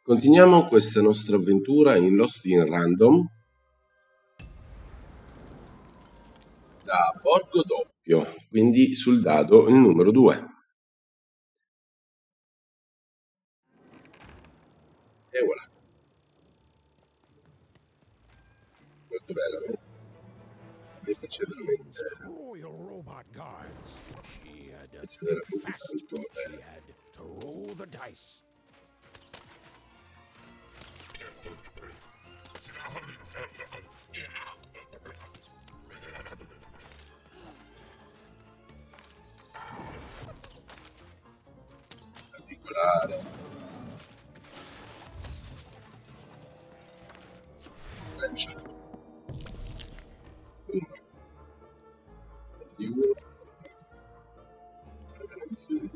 Continuiamo questa nostra avventura in Lost in Random da Borgo Doppio, quindi sul dado il numero 2. E voilà. Molto bene, mi piace veramente Royal robot guards. She had to piace veramente think fast. tanto. She had to roll the dice. Particolare. Lanciamo. 1 di 1. Organizzazione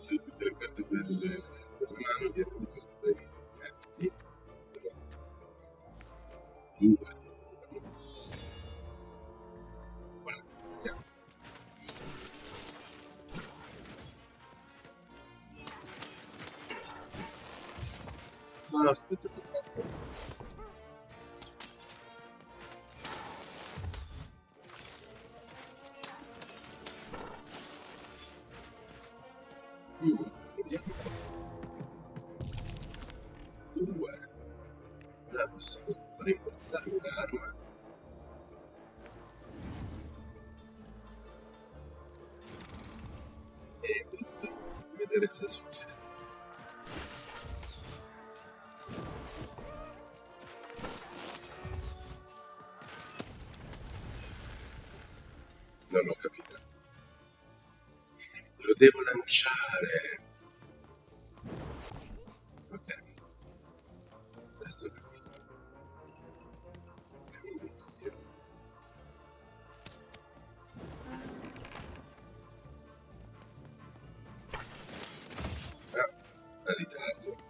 di tutte le carte della mano viene ridotte in 2. Voilà, vediamo. Ah, aspettate troppo. Vediamo. 2. Posso rinforzare un'arma. E vedere cosa succede. Non ho capito. Lo devo lanciare. Ok, adesso ho capito. Ah, è ritardo.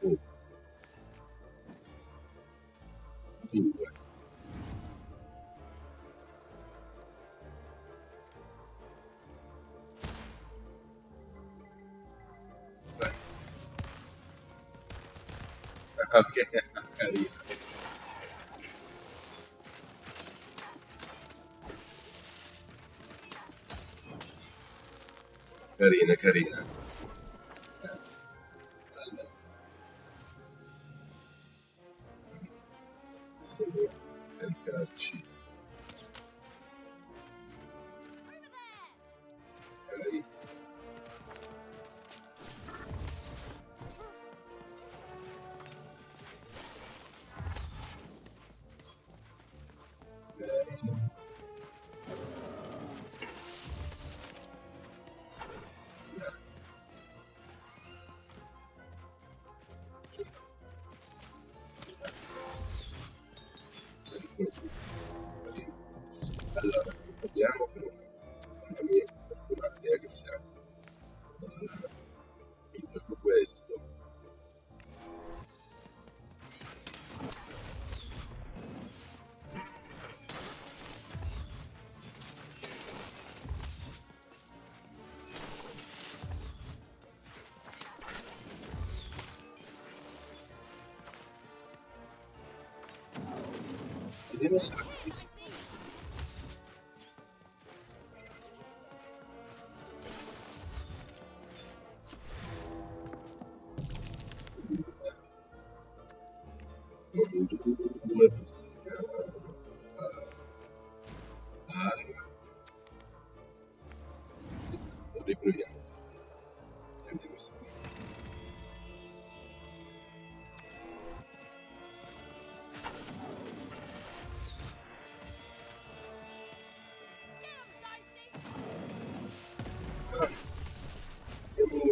Oh, 2. Vai. Ok, carina. Carina, carina. Allora, solo caricarci. Ok. Allora, vediamo per una mia fortunata che sia in tutto questo. Vediamo se la capisco. Con 2 possiamo arma. Riproviamo. Prendiamo se abbiamo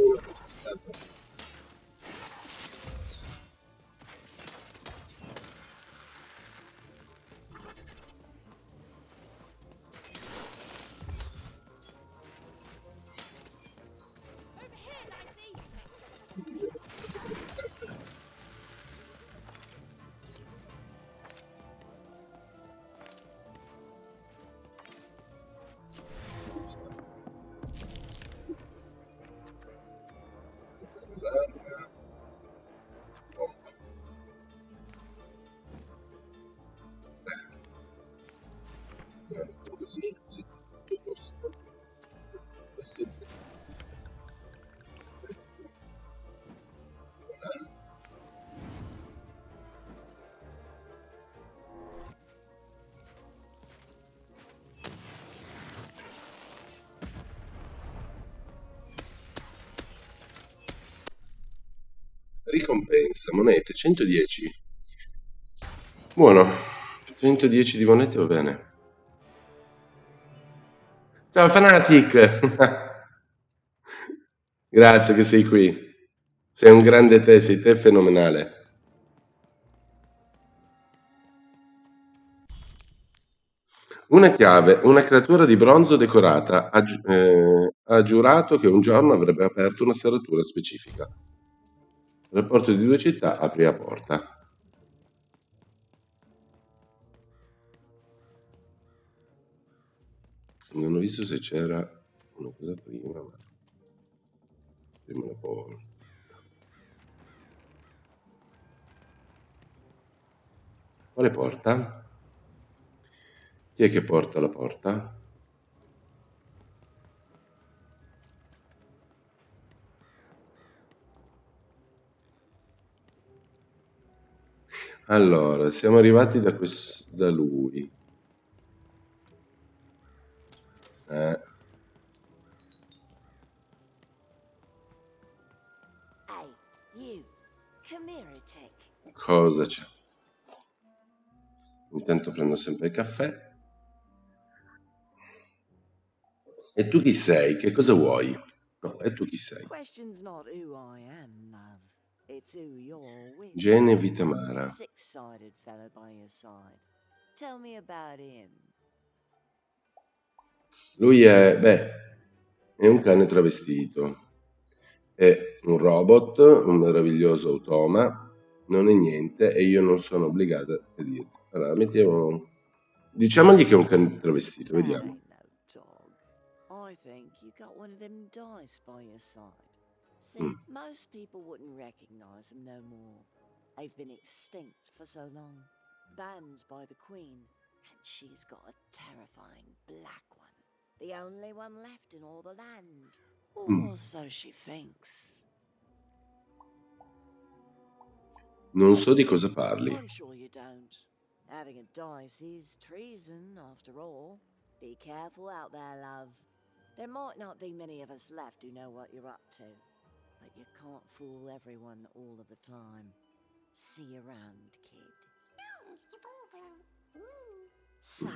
una cosa. ricompensa, monete, 110. Buono, 110 di monete va bene. Ciao Fanatic! Grazie che sei qui. Sei un grande te, sei te fenomenale. Una chiave, una creatura di bronzo decorata ha giurato che un giorno avrebbe aperto una serratura specifica. Il rapporto di due città aprì la porta. Non ho visto se c'era una cosa prima, ma prima la porta. Quale porta? Chi è che porta la porta? Allora, siamo arrivati da lui. Eh, Hey, you. Come here a tick. cosa c'è? Intanto prendo sempre il caffè. E tu chi sei? Che cosa vuoi? No, e tu chi sei? Question's not who I am, love. It's who you're with. Gene Vitamara. Six-sided fella by your side. Tell me about him. Lui è un cane travestito. È un robot, un meraviglioso automa, non è niente e io non sono obbligato a dirlo. Allora, diciamogli che è un cane travestito, That vediamo. ain't no dog. I think you got one of them dice by your side. See, most people wouldn't recognize them no more. They've been extinct for so long. Banned by the Queen. And she's got a terrifying black one. The only one left in all the land. Or so she thinks. Non so di cosa parli. I'm sure you don't. Having a dice is treason, after all. Be careful out there, love. There might not be many of us left who know what you're up to. But you can't fool everyone all of the time. See you around, kid. So,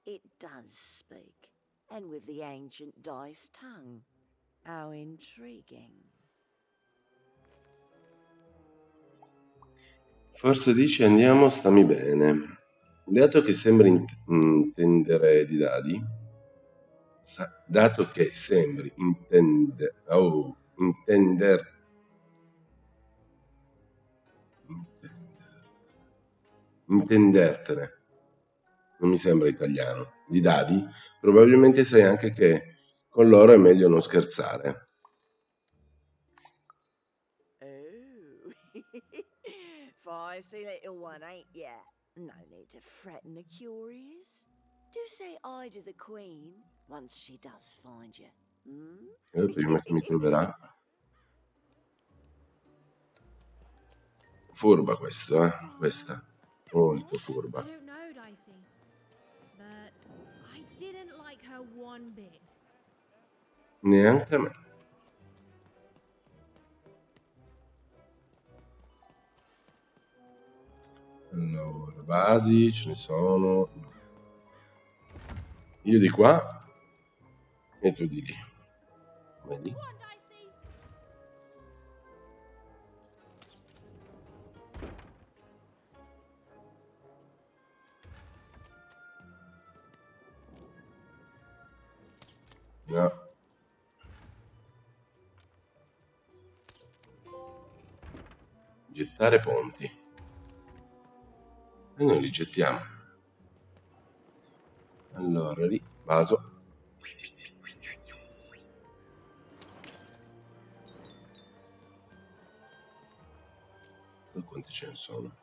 it does speak. And with the ancient dice tongue. How intriguing. Forse dici andiamo, stammi bene. Dato che sembri intendere di dadi, dato che sembri intendertene, non mi sembra italiano, di dadi, probabilmente sai anche che con loro è meglio non scherzare. Oh, feisty little one, ain't ya? No need to threaten the curious. Do say I to the Queen once she does find you. Prima che mi troverà. Furba questo, questa. Molto furba. I don't know, Dicey, but I didn't like her one bit. Neanche a me. Allora, vasi ce ne sono. Io di qua e tu di lì. Vedi? Go on, Dicey. No. Gettare ponti. E noi li gettiamo. Allora, lì, vaso. E quanti ce ne sono?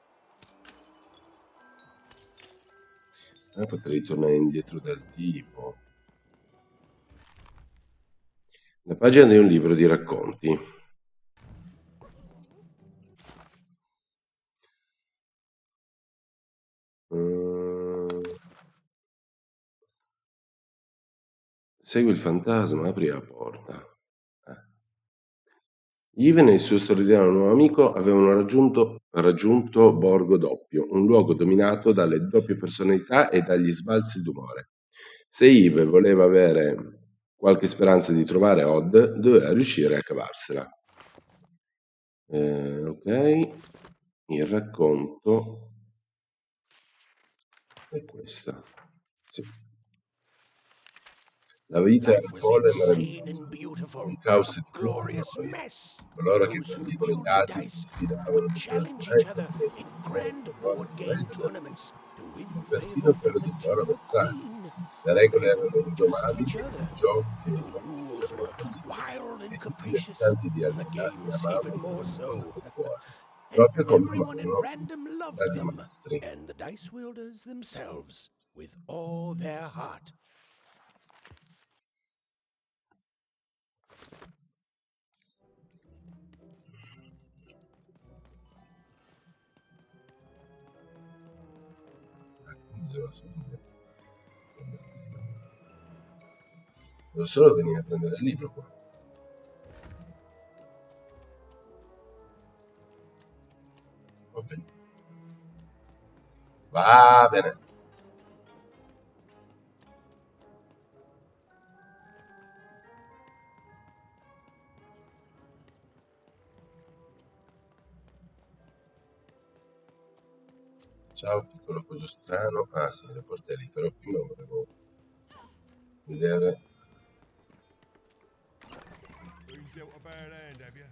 Potrei tornare indietro dal tipo. La pagina di un libro di racconti. Segui il fantasma, apri la porta. Ivan e il suo straordinario nuovo amico avevano raggiunto Borgo Doppio, un luogo dominato dalle doppie personalità e dagli sbalzi d'umore. Se Yves voleva avere qualche speranza di trovare Odd, doveva riuscire a cavarsela. Ok, il racconto è questa. Sì. La vita era Life was folle e insane meravigliosa, and un beautiful. caos A di trucchi e glorious noia. mess. Coloro che Those who prendevano i wielded dati si dice sfidavano would challenge each mutuamente other e in decidevano grand tra loro board il game re della tournaments musica, to win persino favor quello from the dei loro gentle avversari. queen. Le regole They erano would test indomabili each e other. i The giochi rules avevano were fallito wild e and tutti gli capricious, abitanti di and the Alena li games even amavano more con so. tutto il cuore, And proprio come everyone in amavano random i loved them, bergamastri. and the dice wielders themselves, with all their heart. Devo solo venire a prendere il libro qua. Ok. Va bene. Ciao, piccolo coso strano. Ah sì, le porte lì, però prima volevo vedere. Been dealt a bad hand, have you?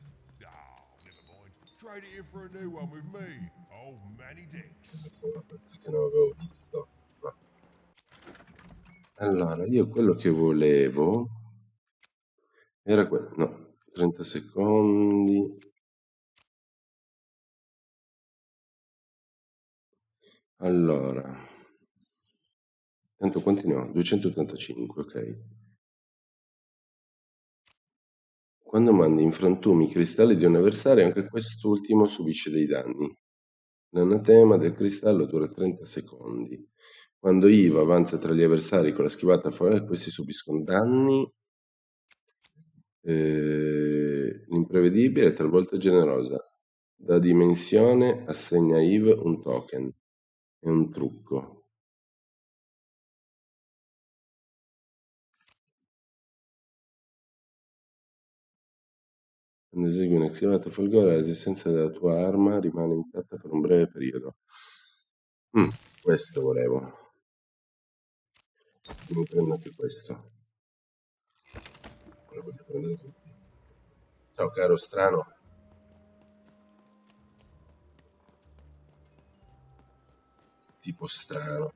Oh, never mind. Trade it in for a new one with me. Old Manny Dix. Perché non avevo visto. No. Allora, io quello che volevo era quello. No, 30 secondi. Allora, tanto quanti ne ho? 285, ok. Quando mandi in frantumi i cristalli di un avversario, anche quest'ultimo subisce dei danni. L'anatema del cristallo dura 30 secondi. Quando Iva avanza tra gli avversari con la schivata fuori, questi subiscono danni. L'imprevedibile è talvolta generosa. Da dimensione assegna a Eve un token. È un trucco. Quando esegui una schivata folgore, la resistenza della tua arma rimane intatta per un breve periodo. Questo volevo. Mi prendo anche questo. Lo voglio prendere tutti. Ciao caro strano. Tipo strano.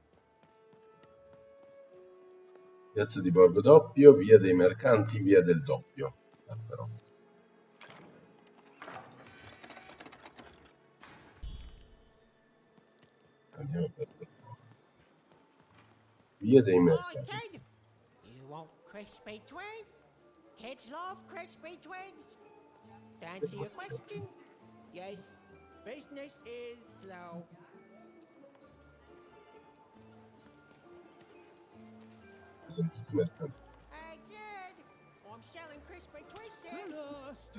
Piazza di Borgo Doppio, via dei Mercanti, via del Doppio. Ah, però. Andiamo per il porto. Via dei Hi, Mercanti. kid. You want crispy twigs? Kids love crispy twigs. To answer your question, yes, business is slow. Sono tutti mercanti. Hey, kid, I'm selling crispy twigs here.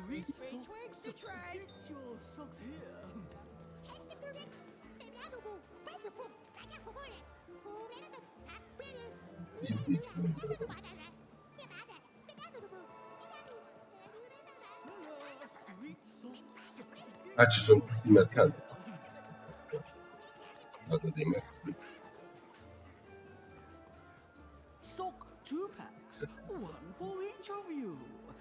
Crispy twigs to trade. Get your socks here. Street socks. Ah, ci sono tutti i mercanti. Questa strada dei mercanti. Sock 2 packs. One for each of you.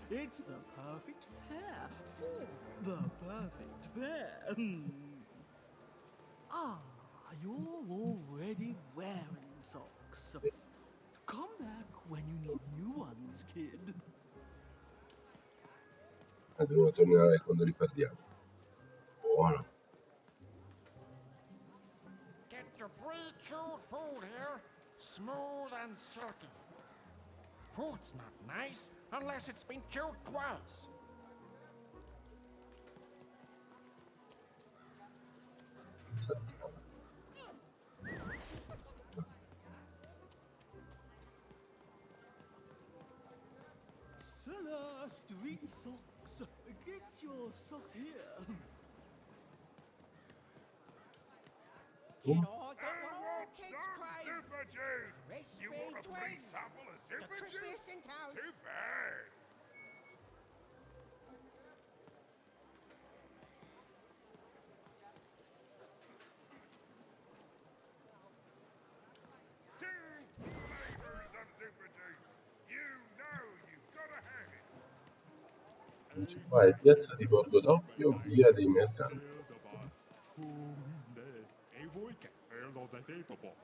It's the perfect pair for the perfect pair. Ah, you're already wearing socks. Come back when you need new ones, kid. Ah, devono tornare quando li perdiamo. Buono. Get your pre-chewed food here, smooth and silky. Food's not nice unless it's been chewed twice. Senti. Seller street socks. Yes, get your socks here. Can I get I one of want kids some crave? super juice! You Crispy want a free twins. sample of The super juice? crispiest in town. Too bad! Two flavors of super juice! You know you've gotta have it! Principale piazza di Borgo Doppio, via dei Mercanti. E voi che lo vedete un po'.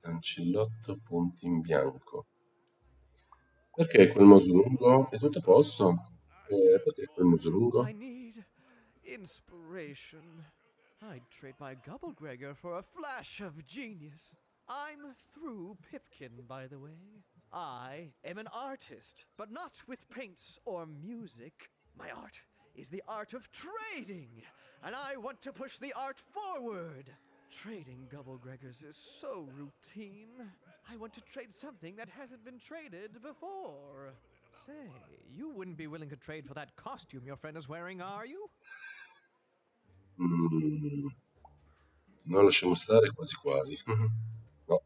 Cancellotto punti in bianco. Perché quel muso lungo? È tutto a posto? Perché quel muso lungo? I need inspiration. I'd trade my Gubblegregor for a flash of genius. I'm through Pipkin, by the way. I am an artist, but not with paints or music. My art is the art of trading, and I want to push the art forward. Trading Gubblegregors is so routine. I want to trade something that hasn't been traded before. Say, you wouldn't be willing to trade for that costume your friend is wearing, are you? Mm, no, lasciamo stare quasi quasi. No.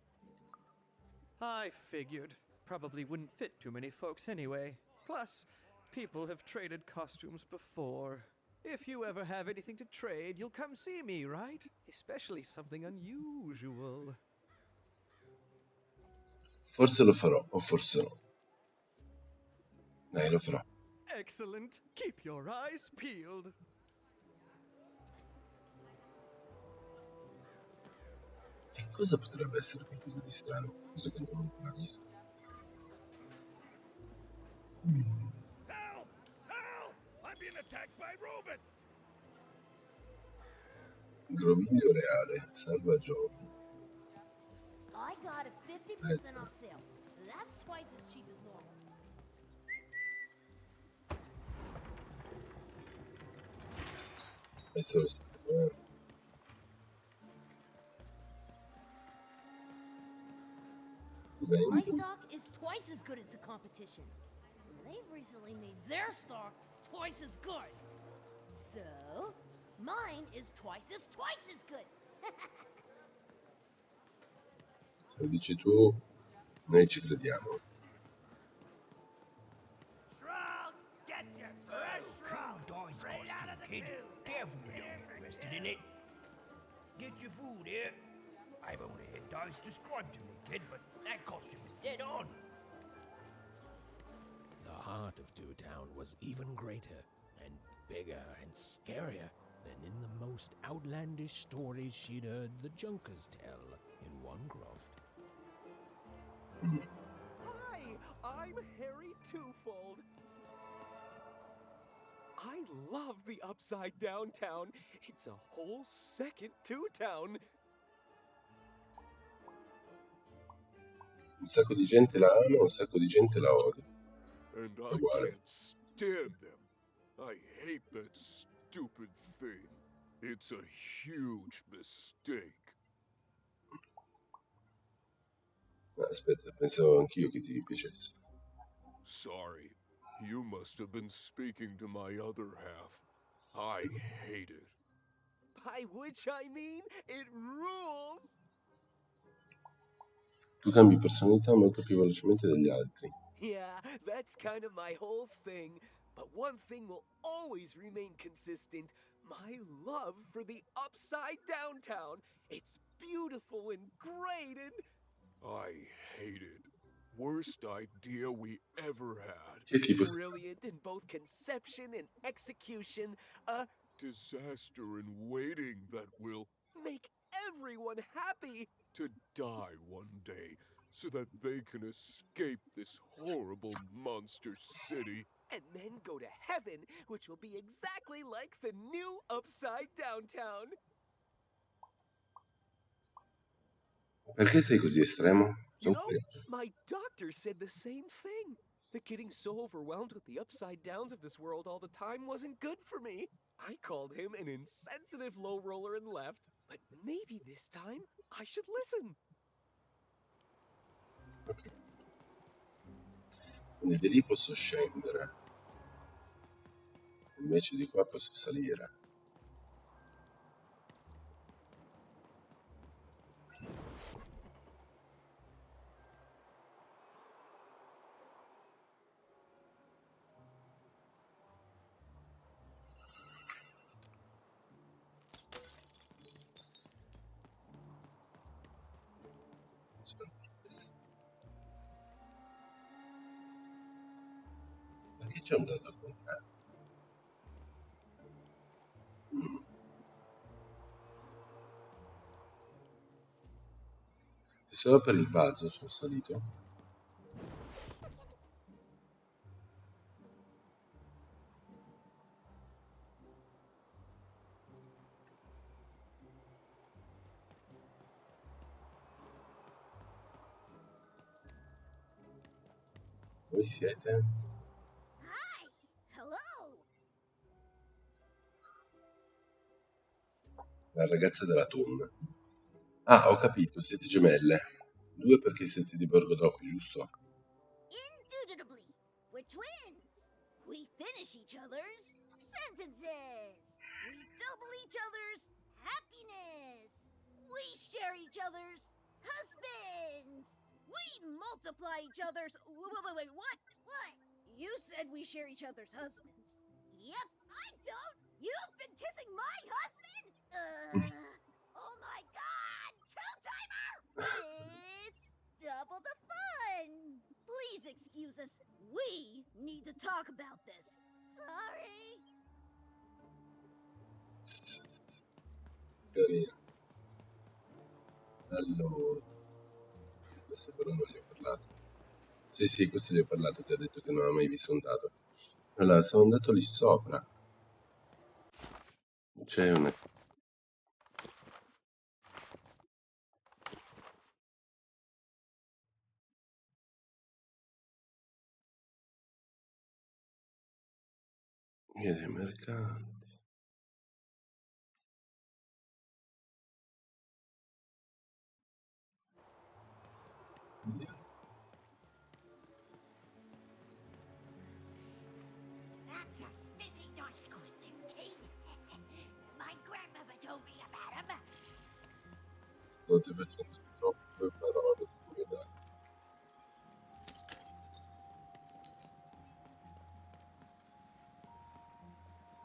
I figured. Probably wouldn't fit too many folks anyway. Plus, people have traded costumes before. If you ever have anything to trade, you'll come see me, right? Especially something unusual. Forse lo farò, o forse no. Dai, lo farò. Excellent. Keep your eyes peeled. Che cosa potrebbe essere qualcosa di strano? Cosa che non ho ancora visto? Help! Help! I'm being attacked by robots! Groviglio reale, salva giorni. I got a 50% off sale. That's twice as cheap as normal. Essere stato, My Vendi. stock is twice as good as the competition. They've recently made their stock twice as good. So, mine is twice as good. Se lo dici tu, noi ci crediamo. Shrug! Get your fresh shrug! Straight out of the kid. tube! Careful, you don't get arrested in it. Get your food here. I've only had dice described to me, kid, but that costume is dead on. The heart of Two Town was even greater and bigger and scarier than in the most outlandish stories she'd heard the Junkers tell in Onecroft. Hi, I'm Harry Twofold. I love the Upside Down Town. It's a whole second Two Town. Un sacco di gente la ama, un sacco di gente la odia. And I Uguale. can't stand them. I hate that stupid thing. It's a huge mistake. Aspetta, pensavo anch'io che ti piacesse. Sorry, you must have been speaking to my other half. I hate it. By which I mean, it rules! Tu cambi personalità molto più velocemente degli altri. Yeah, that's kind of my whole thing. But one thing will always remain consistent. My love for the Upside Down Town. It's beautiful and great and... I hate it. Worst idea we ever had. Che tipo? brilliant in both conception and execution. A Disaster in waiting that will make everyone happy. to die one day so that they can escape this horrible monster city. And then go to heaven, which will be exactly like the new Upside Down Town. Perché sei così estremo? You Sono know, curioso. my doctor said the same thing. That getting so overwhelmed with the upside downs of this world all the time wasn't good for me. I called him an insensitive low roller and left. But maybe this time I should listen. Ok. Quindi di lì posso scendere, invece di qua posso salire. Perché c'è un dato al contrario? È solo per il vaso sono salito? Voi siete? Hi! Hello! La ragazza della Thun. Ah, ho capito, siete gemelle. 2 perché siete di Borgodoc, giusto? Indubitably, we're twins. We finish each other's sentences. We double each other's happiness. We share each other's husbands. We multiply each other's. Wait, what? What? You said we share each other's husbands. Yep, I don't. You've been kissing my husband? Oh my god! Two-timer! It's double the fun! Please excuse us. We need to talk about this. Sorry. Carino. Allora, questo però non gli ho parlato. Sì, sì, questo gli ho parlato, ti ha detto che non ha mai visto un dato. Allora, sono andato lì sopra. C'è una... Via dei mercanti. Via. That's a spiffy nice costume, Kate. My grandmother told me about him. State facendo troppe parole, scusate.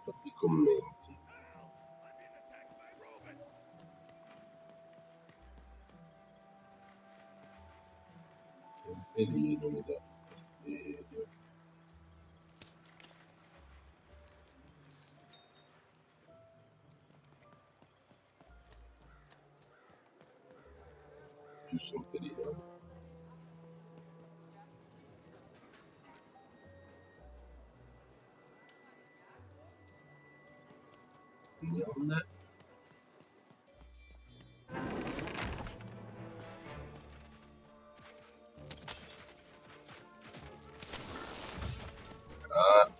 Troppi commenti. Un pelino mi dà fastidio. Giusto un pelino. Gnome. Ah,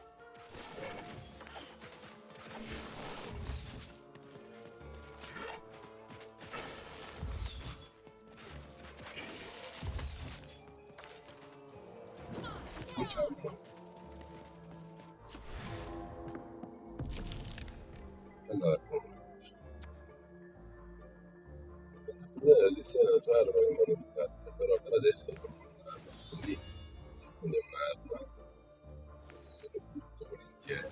buongiorno. Allora, la lista della tua arma rimane intatta, però per adesso non funzionerà. Quindi ci prendiamo un'arma, se lo butto volentieri.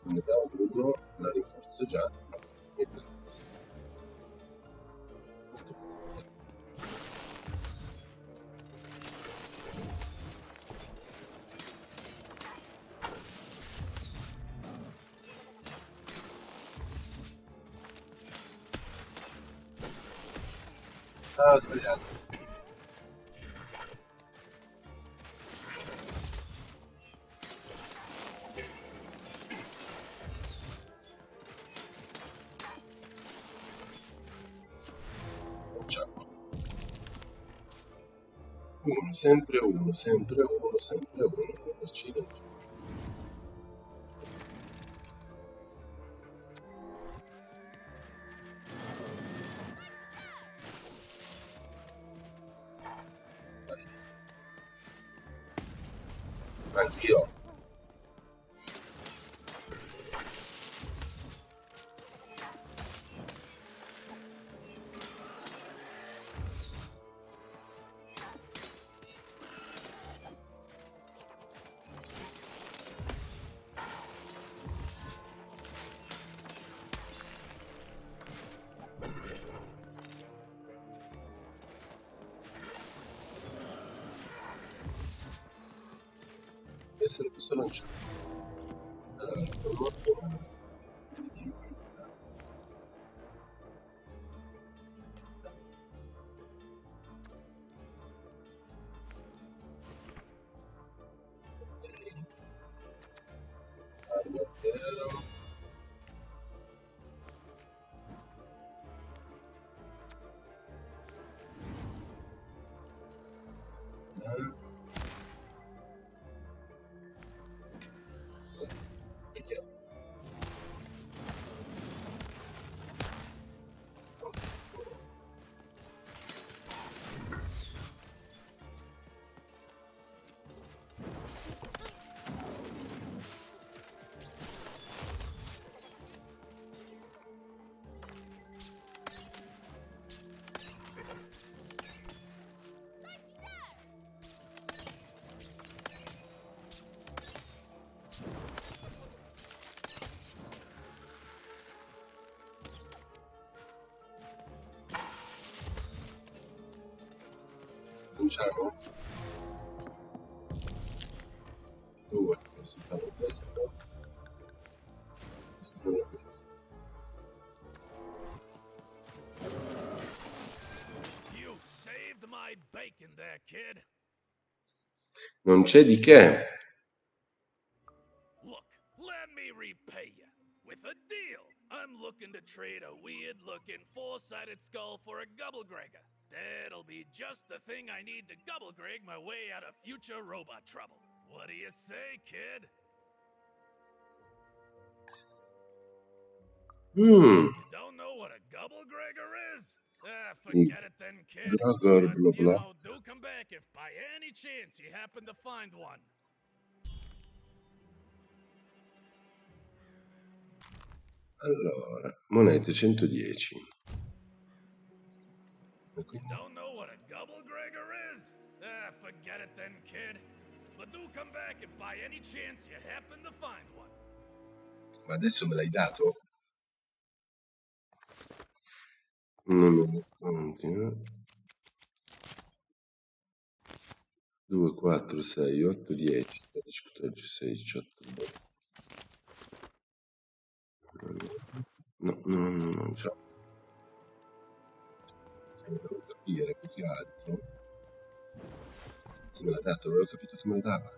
Quindi da uno la rinforzo già e prendo questa. Molto potente. Ah, ho sbagliato. Facciamo uno, sempre uno, sempre uno, sempre uno. Accidenti. Anch'io. Essere questo lanciato. Allora, molto arma 0. Cominciamo? 2, questo fanno questo fanno questo. You saved my bacon there, kid. Non c'è di che. Look, let me repay you with a deal. I'm looking to trade a weird-looking four-sided skull for a Gubblegregger. That'll be just the thing I need to Gubblegreg my way out of future robot trouble. What do you say, kid? You don't know what a Gubblegregger is? Forget it then, kid. Gregor, But, bla you bla. know, do come back if by any chance you happen to find one. Allora, monete 110. You don't know what a Gubblegregger is? Forget it then, kid. But do come back if by any chance you happen to find one. Ma adesso me l'hai dato? Non me lo conti, eh? 2, 4, 6, 8, 10, 13, 14, 16, 18, 19. No, non ce l'ho. Devo capire più che altro se me l'ha dato, avevo capito che me lo dava.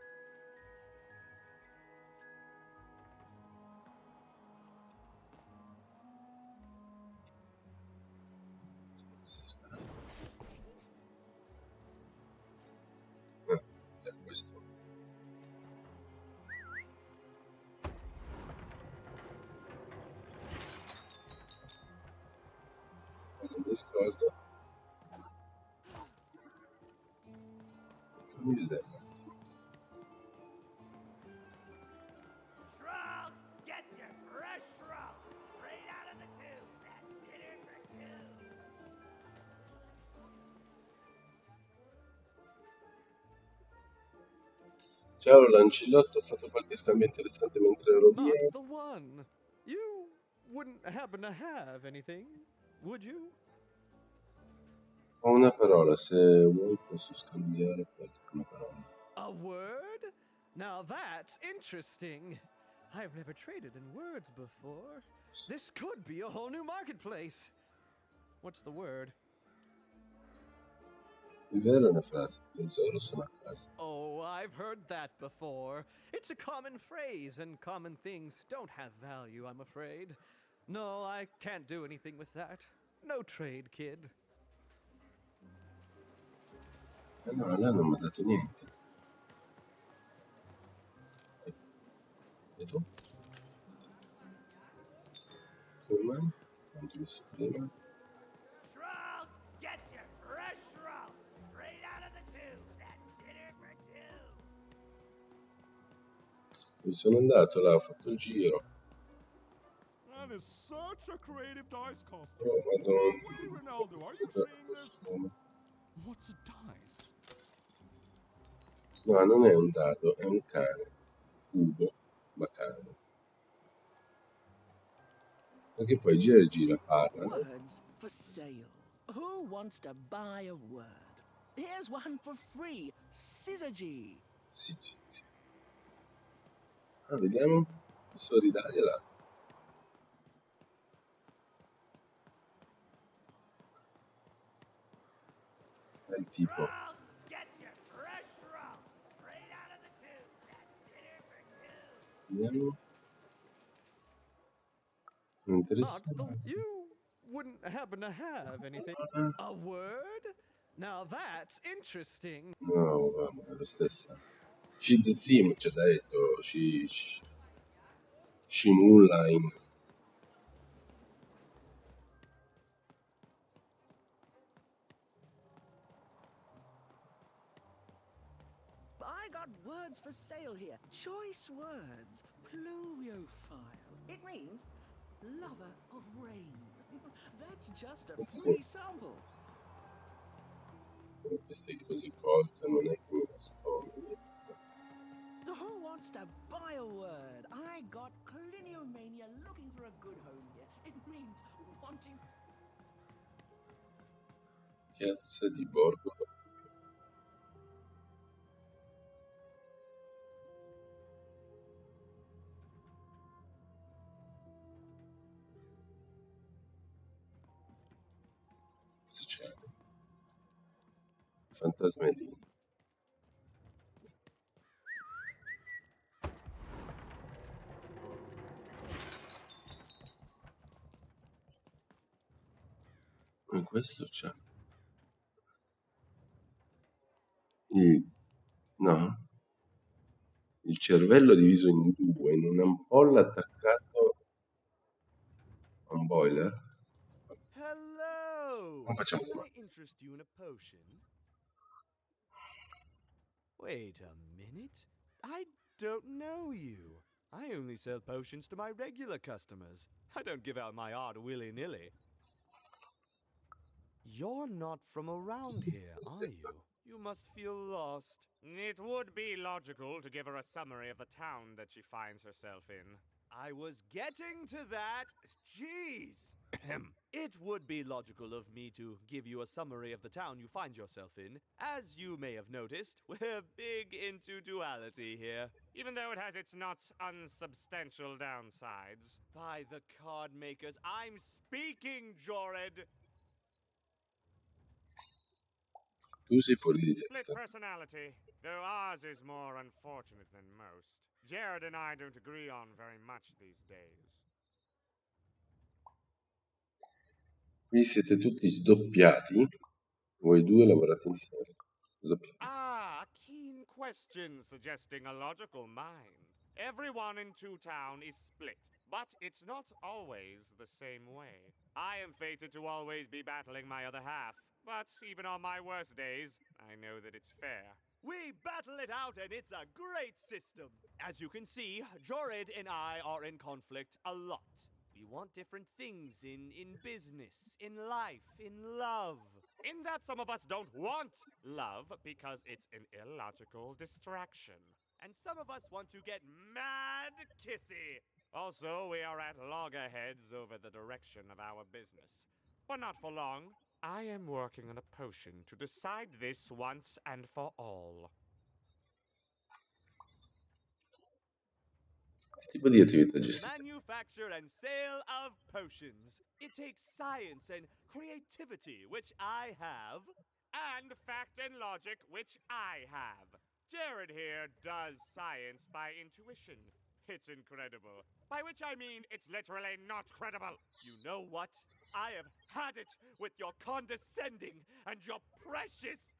È questo. Non mi ricordo. Fammi vedere un attimo. Shroud, get your fresh shroud straight out of the tube. That's dinner for two. Ciao Lancillotto, ho fatto qualche scambio interessante mentre ero Not via. the one. You wouldn't happen to have anything, would you? Ho una parola, se vuoi posso scambiare una parola. A word? Now that's interesting. I've never traded in words before. This could be a whole new marketplace. What's the word? Vedere è una frase, tesoro sono a casa. Oh, I've heard that before. It's a common phrase, and common things don't have value, I'm afraid. No, I can't do anything with that. No trade, kid. No, lei non mi ha dato niente. E tu? Come mai? Non ti ho messo prima? Shroud, get your fresh shroud straight out of the tube. That's dinner for two. Mi sono andato là, ho fatto il giro. That is such a creative dice costume. Oh, madonna. Wait, Ronaldo, are you seeing this? What's a dice? No, non è un dado, è un cane. Cubo, ma cane. Perché poi gira e gira, parla, no? Words for sale. Who wants to buy a word? Here's one for free. Syzygy. Sì, sì, sì. Ah, vediamo. Posso ridargliela? È il tipo. Get your fresh rum straight out of the tube. That's dinner for two. Vediamo. Sono Not interessato. you wouldn't happen to have anything. A word? Now that's interesting. No, vabbè, è lo stesso. Shizim ci ha detto, Shimulain. I got words for sale here. Choice words. Pluviophile. It means lover of rain. That's just a free sample. Perché sei così colta, non è che mi nascondi. Who wants to buy a word? I got cliniomania looking for a good home here. It means wanting. Piazza di Borgo Doppia. Cosa c'è? Fantasma lì. E questo c'è. No? Il cervello diviso in due, in un'ampolla attaccato a un boiler. Hello! Non facciamo Can qua. I interest you in a potion? Wait a minute. I don't know you. I only sell potions to my regular customers. I don't give out my art willy-nilly. You're not from around here, are you? You must feel lost. It would be logical to give her a summary of the town that she finds herself in. I was getting to that. Jeez. It would be logical of me to give you a summary of the town you find yourself in. As you may have noticed, we're big into duality here. Even though it has its not unsubstantial downsides. By the card makers, I'm speaking, Jorid. Tu sei fuori di Split testa. personality, though ours is more unfortunate than most. Jared and I don't agree on very much these days. Qui siete tutti sdoppiati. Voi due lavorate insieme. Sdoppiati. Ah, a keen question suggesting a logical mind. Everyone in Two Town is split, but it's not always the same way. I am fated to always be battling my other half, but even on my worst days, I know that it's fair. We battle it out and it's a great system. As you can see, Jorid and I are in conflict a lot. We want different things in business, in life, in love. In that some of us don't want love because it's an illogical distraction. And some of us want to get Mad kissy! Also, we are at loggerheads over the direction of our business. But not for long. I am working on a potion to decide this once and for all. Che tipo di attività gestite? manufacture and sale of potions. It takes science and creativity, which I have. And fact and logic, which I have. Jared here does science by intuition. It's incredible. By which I mean it's literally not credible. You know what? I have had it with your condescending and your precious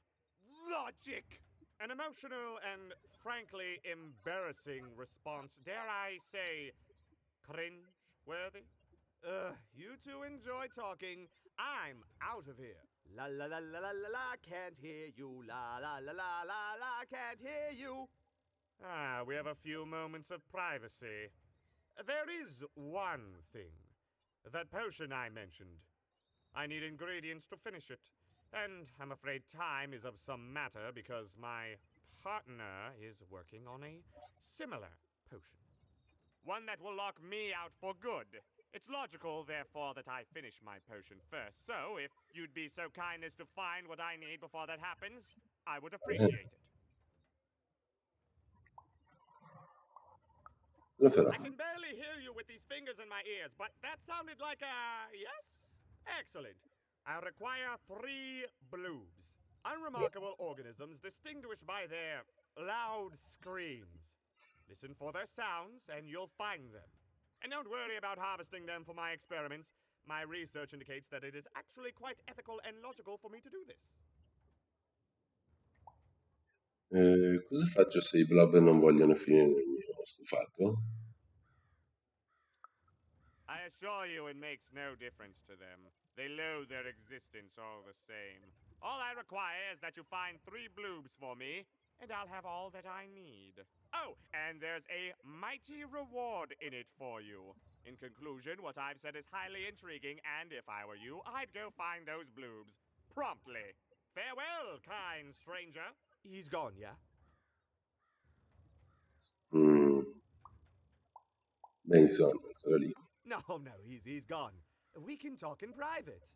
logic. An emotional and frankly embarrassing response, dare I say, cringe-worthy? You two enjoy talking. I'm out of here. La la la la la la la, can't hear you. La la la la la la, can't hear you. Ah, we have a few moments of privacy. There is one thing. That potion I mentioned. I need ingredients to finish it. And I'm afraid time is of some matter because my partner is working on a similar potion. One that will lock me out for good. It's logical, therefore, that I finish my potion first. So, if you'd be so kind as to find what I need before that happens, I would appreciate it. Lo farò. I can barely hear you with these fingers in my ears, but that sounded like a yes? Excellent. I require 3 bloobs. Unremarkable organisms distinguished by their loud screams. Listen for their sounds, and you'll find them. And don't worry about harvesting them for my experiments. My research indicates that it is actually quite ethical and logical for me to do this. Cosa faccio se i blob non vogliono finire nel mio stufato? I assure you it makes no difference to them. They loathe their existence all the same. All I require is that you find 3 bloobs for me, and I'll have all that I need. Oh, and there's a mighty reward in it for you. In conclusion, what I've said is highly intriguing, and if I were you, I'd go find those bloobs. Promptly. Farewell, kind stranger. He's gone, yeah? Beh, insomma, ancora lì. No, he's gone. We can talk in private.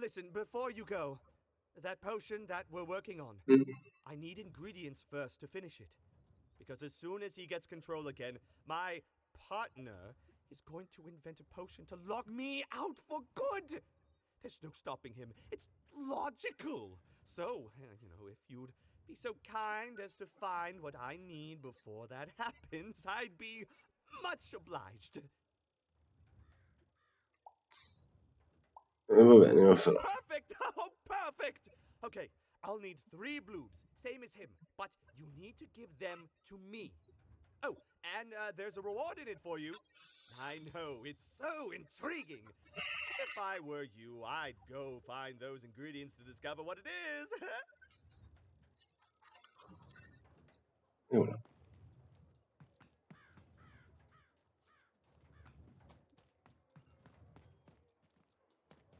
Listen, before you go, that potion that we're working on, I need ingredients first to finish it. Because as soon as he gets control again, my partner is going to invent a potion to lock me out for good. There's no stopping him. It's logical. So, if you'd be so kind as to find what I need before that happens, I'd be much obliged. Va bene, lo farò. Perfect! Oh, perfect! Okay, I'll need 3 bloobs, same as him, but you need to give them to me. Oh, and there's a reward in it for you. I know, it's so intriguing. If I were you, I'd go find those ingredients to discover what it is. E voilà.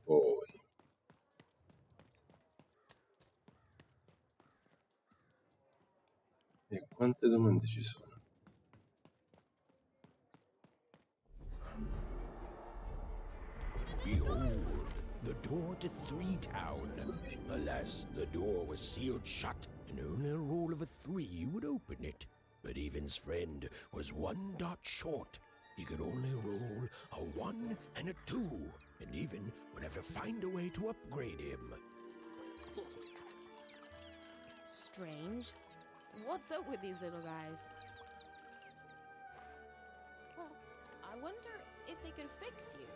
Poi. E quante domande ci sono? Behold, the door to Three Town. Alas, the door was sealed shut, and only a roll of a 3 would open it. But Evan's friend was 1 dot short. He could only roll a 1 and a 2, and Evan would have to find a way to upgrade him. Strange. What's up with these little guys? Well, I wonder if they could fix you.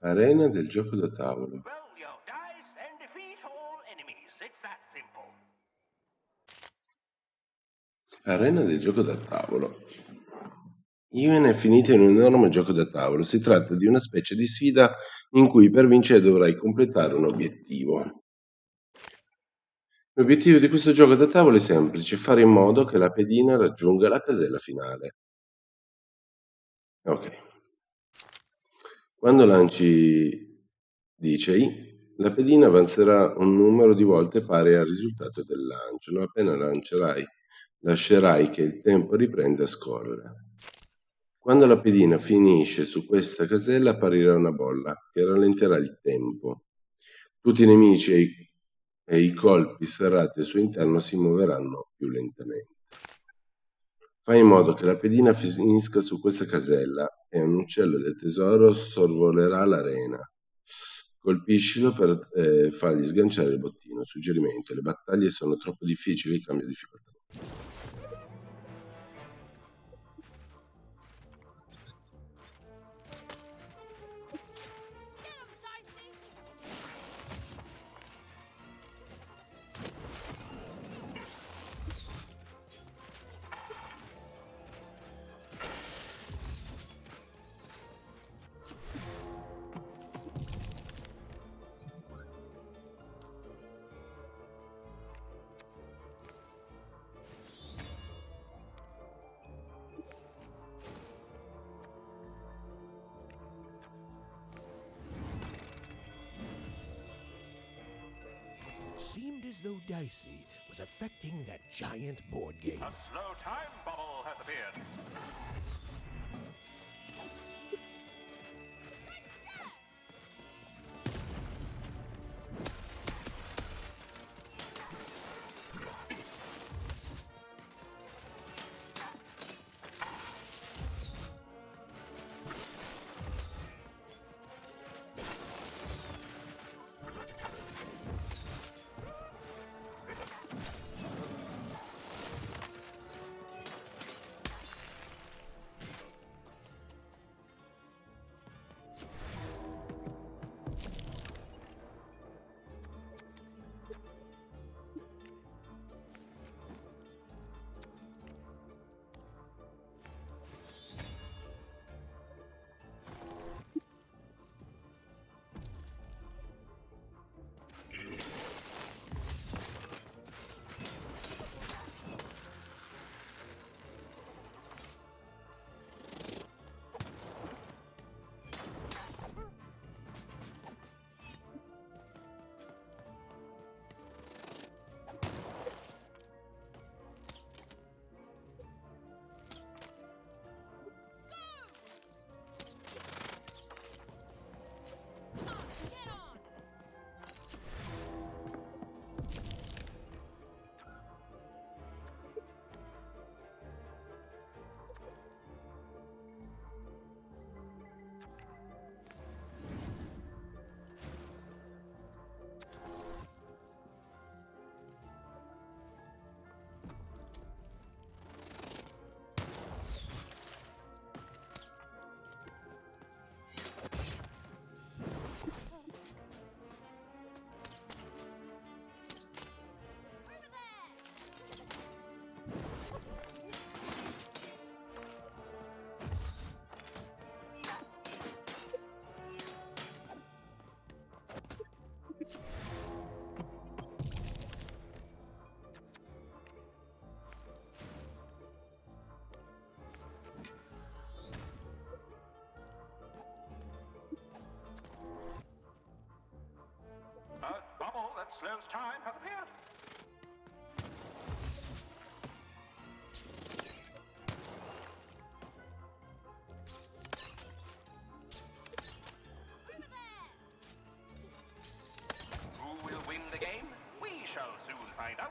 Arena del gioco da tavolo. Roll your dice and defeat all enemies. It's that simple. Arena del gioco da tavolo. Ivan è finita in un enorme gioco da tavolo. Si tratta di una specie di sfida in cui per vincere dovrai completare un obiettivo. L'obiettivo di questo gioco da tavolo è semplice: fare in modo che la pedina raggiunga la casella finale. Ok. Quando lanci dice la pedina avanzerà un numero di volte pari al risultato del lancio. Non appena lancerai, lascerai che il tempo riprenda a scorrere. Quando la pedina finisce su questa casella apparirà una bolla che rallenterà il tempo. Tutti i nemici e i colpi sferrati al suo interno si muoveranno più lentamente. Fai in modo che la pedina finisca su questa casella e un uccello del tesoro sorvolerà l'arena. Colpiscilo per fargli sganciare il bottino. Suggerimento: le battaglie sono troppo difficili, cambia difficoltà. as though dicey was affecting that giant board game. A slow time bubble has appeared. A bubble that slows time has appeared. Who will win the game? We shall soon find out.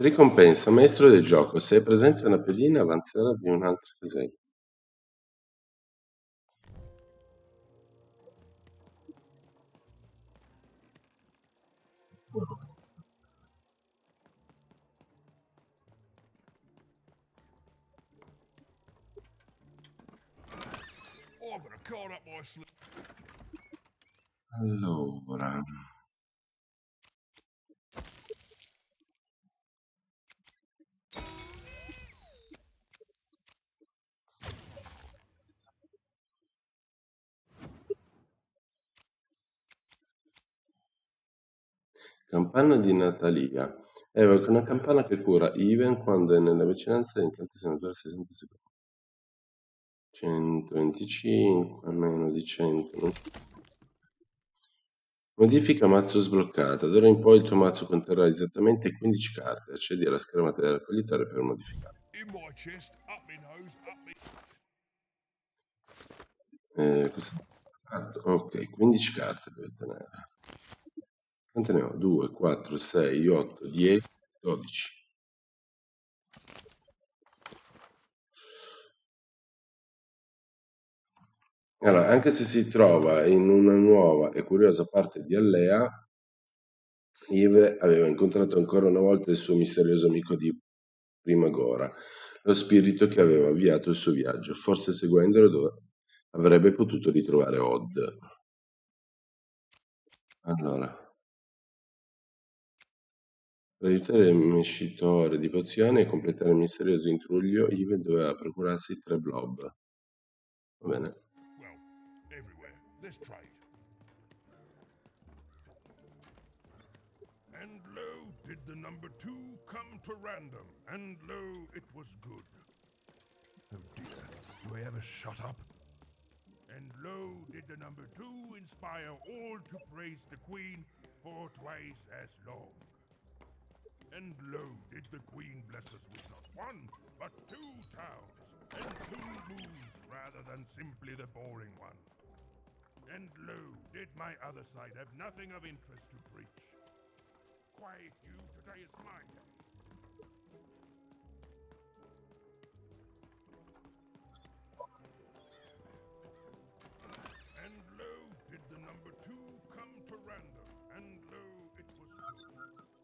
Ricompensa, maestro del gioco. Se è presente una pedina, avanzerà di un'altra casella. I've got a card up my sleeve. Allora, campana di Natalia. Evoca una campana che cura Even quando è nella vicinanza di incantesimo per 60 secondi. 125, meno di 100. Modifica mazzo sbloccato. D'ora in poi il tuo mazzo conterrà esattamente 15 carte. Accedi alla schermata del raccoglitore per modificare. In my chest, up my nose, up me. Ok, 15 carte deve tenere. Quante ne ho? 2, 4, 6, 8, 10, 12. Allora, anche se si trova in una nuova e curiosa parte di Allea, Yves aveva incontrato ancora una volta il suo misterioso amico di Primagora, lo spirito che aveva avviato il suo viaggio. Forse seguendolo avrebbe potuto ritrovare Odd. Allora, per aiutare il mescitore di pozioni e completare il misterioso intruglio, Yves doveva procurarsi 3 blob. Va bene? Well, everywhere. Let's trade. And lo, did the number 2 come to random, and lo, it was good. Oh dear, do I ever shut up? And lo, did the number 2 inspire all to praise the Queen for twice as long. And lo, did the Queen bless us with not 1, but 2 towns, and 2 moons rather than simply the boring one. And lo, did my other side have nothing of interest to preach? Quiet you, today is my day. And lo, did the number 2 come to random, and lo, it was...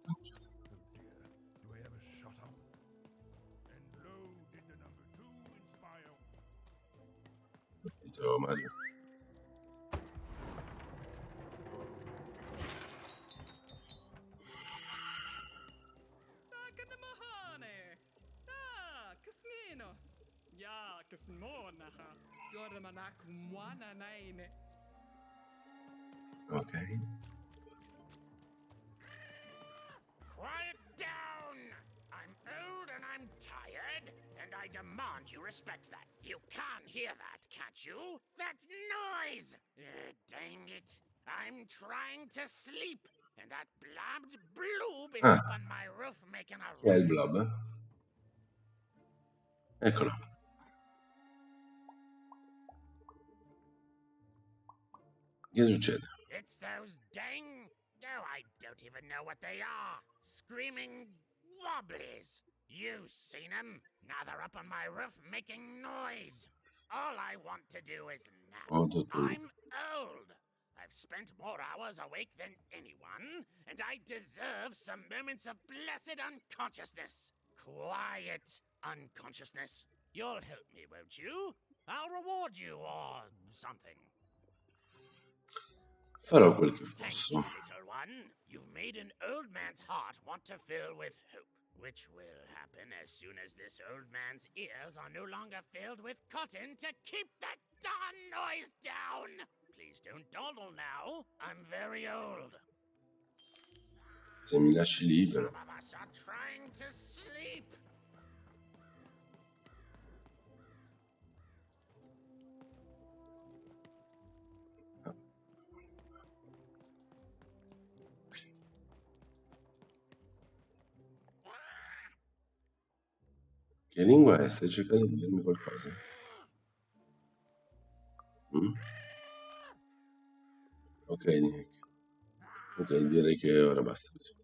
Oh dear, do I ever shut up? And lo, did the number 2 inspire... Ciao Mario. Casnino. Ja, Casmonaha. Yormanak Mwana Nine. Ok. Quiet down! I'm old and I'm tired, and I demand you respect that. You can hear that, can't you? That noise! Dang it. I'm trying to sleep, and that blabbed bloob is up on my roof making a Chi è il ruckus. blob? Eccolo. Che succede? It's those dang... Oh, I don't even know what they are. Screaming wobblies. You seen them? Now they're up on my roof making noise. All I want to do is nap. I'm old. I've spent more hours awake than anyone, and I deserve some moments of blessed unconsciousness. Quiet unconsciousness. You'll help me, won't you? I'll reward you or something. Farò quel che Thank posso. you, little one. You've made an old man's heart want to fill with hope, which will happen as soon as this old man's ears are no longer filled with cotton to keep that darn noise down. Please don't dawdle now. I'm very old. Se mi lasci libero. Some of us are trying to sleep. Che lingua è? Stai cercando di dirmi qualcosa? Ok, Nick. Ok, direi che ora basta così.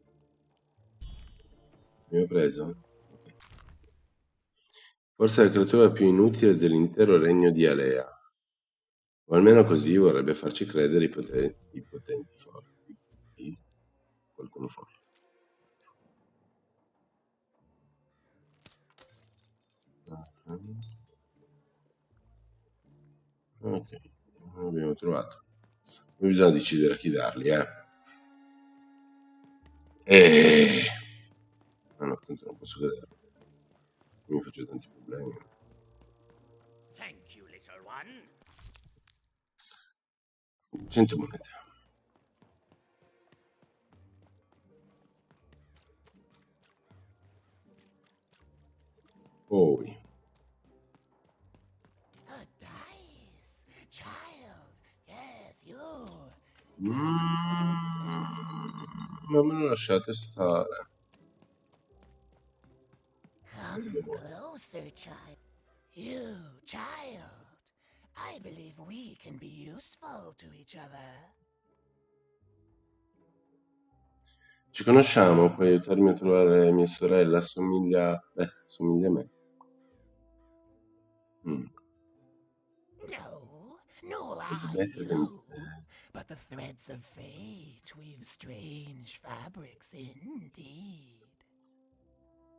Mi ho preso? Ok. Forse è la creatura più inutile dell'intero regno di Alea. O almeno così vorrebbe farci credere i potenti forti. Qualcuno forte. Ok, non abbiamo trovato. Bisogna decidere a chi darli, Ah no, tanto non posso vedere. Mi faccio tanti problemi. Thank you, little one. 100 monete. Poi. A dice, child. Yes, you. Ma me lo lasciate stare. Come closer, child. You, child. I believe we can be useful to each other. Ci conosciamo, puoi aiutarmi a trovare mia sorella? Assomiglia a me. No, I Smetti di you. But the threads of fate weave strange fabrics indeed.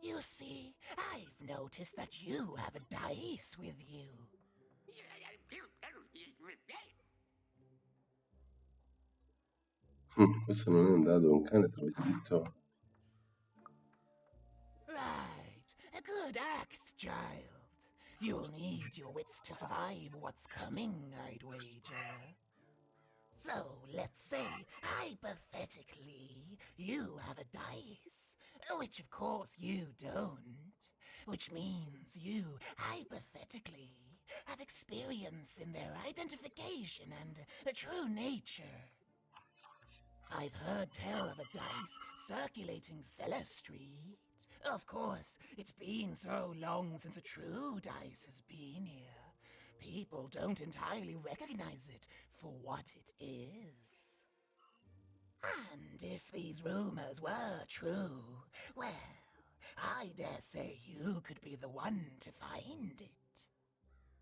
You see, I've noticed that you have a dice with you. Questo non è un dado, è un cane travestito. Right. A good act, child. You'll need your wits to survive what's coming, I'd wager. So, let's say, hypothetically, you have a dice, which of course you don't, which means you, hypothetically, have experience in their identification and true nature. I've heard tell of a dice circulating Cellar Street. Of course, it's been so long since a true dice has been here. People don't entirely recognize it for what it is. And if these rumors were true, well, I dare say you could be the one to find it.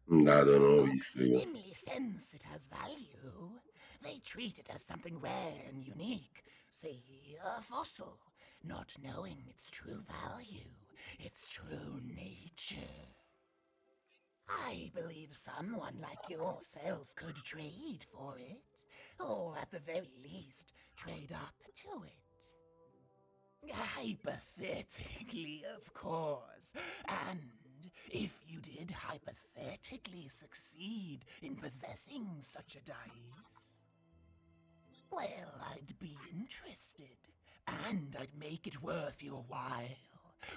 Un dado non l'ho Folks visto io. dimly sense it has value. They treat it as something rare and unique, say a fossil, not knowing its true value, its true nature. I believe someone like yourself could trade for it, or at the very least, trade up to it. Hypothetically, of course. And if you did hypothetically succeed in possessing such a dice, well, I'd be interested. And I'd make it worth your while.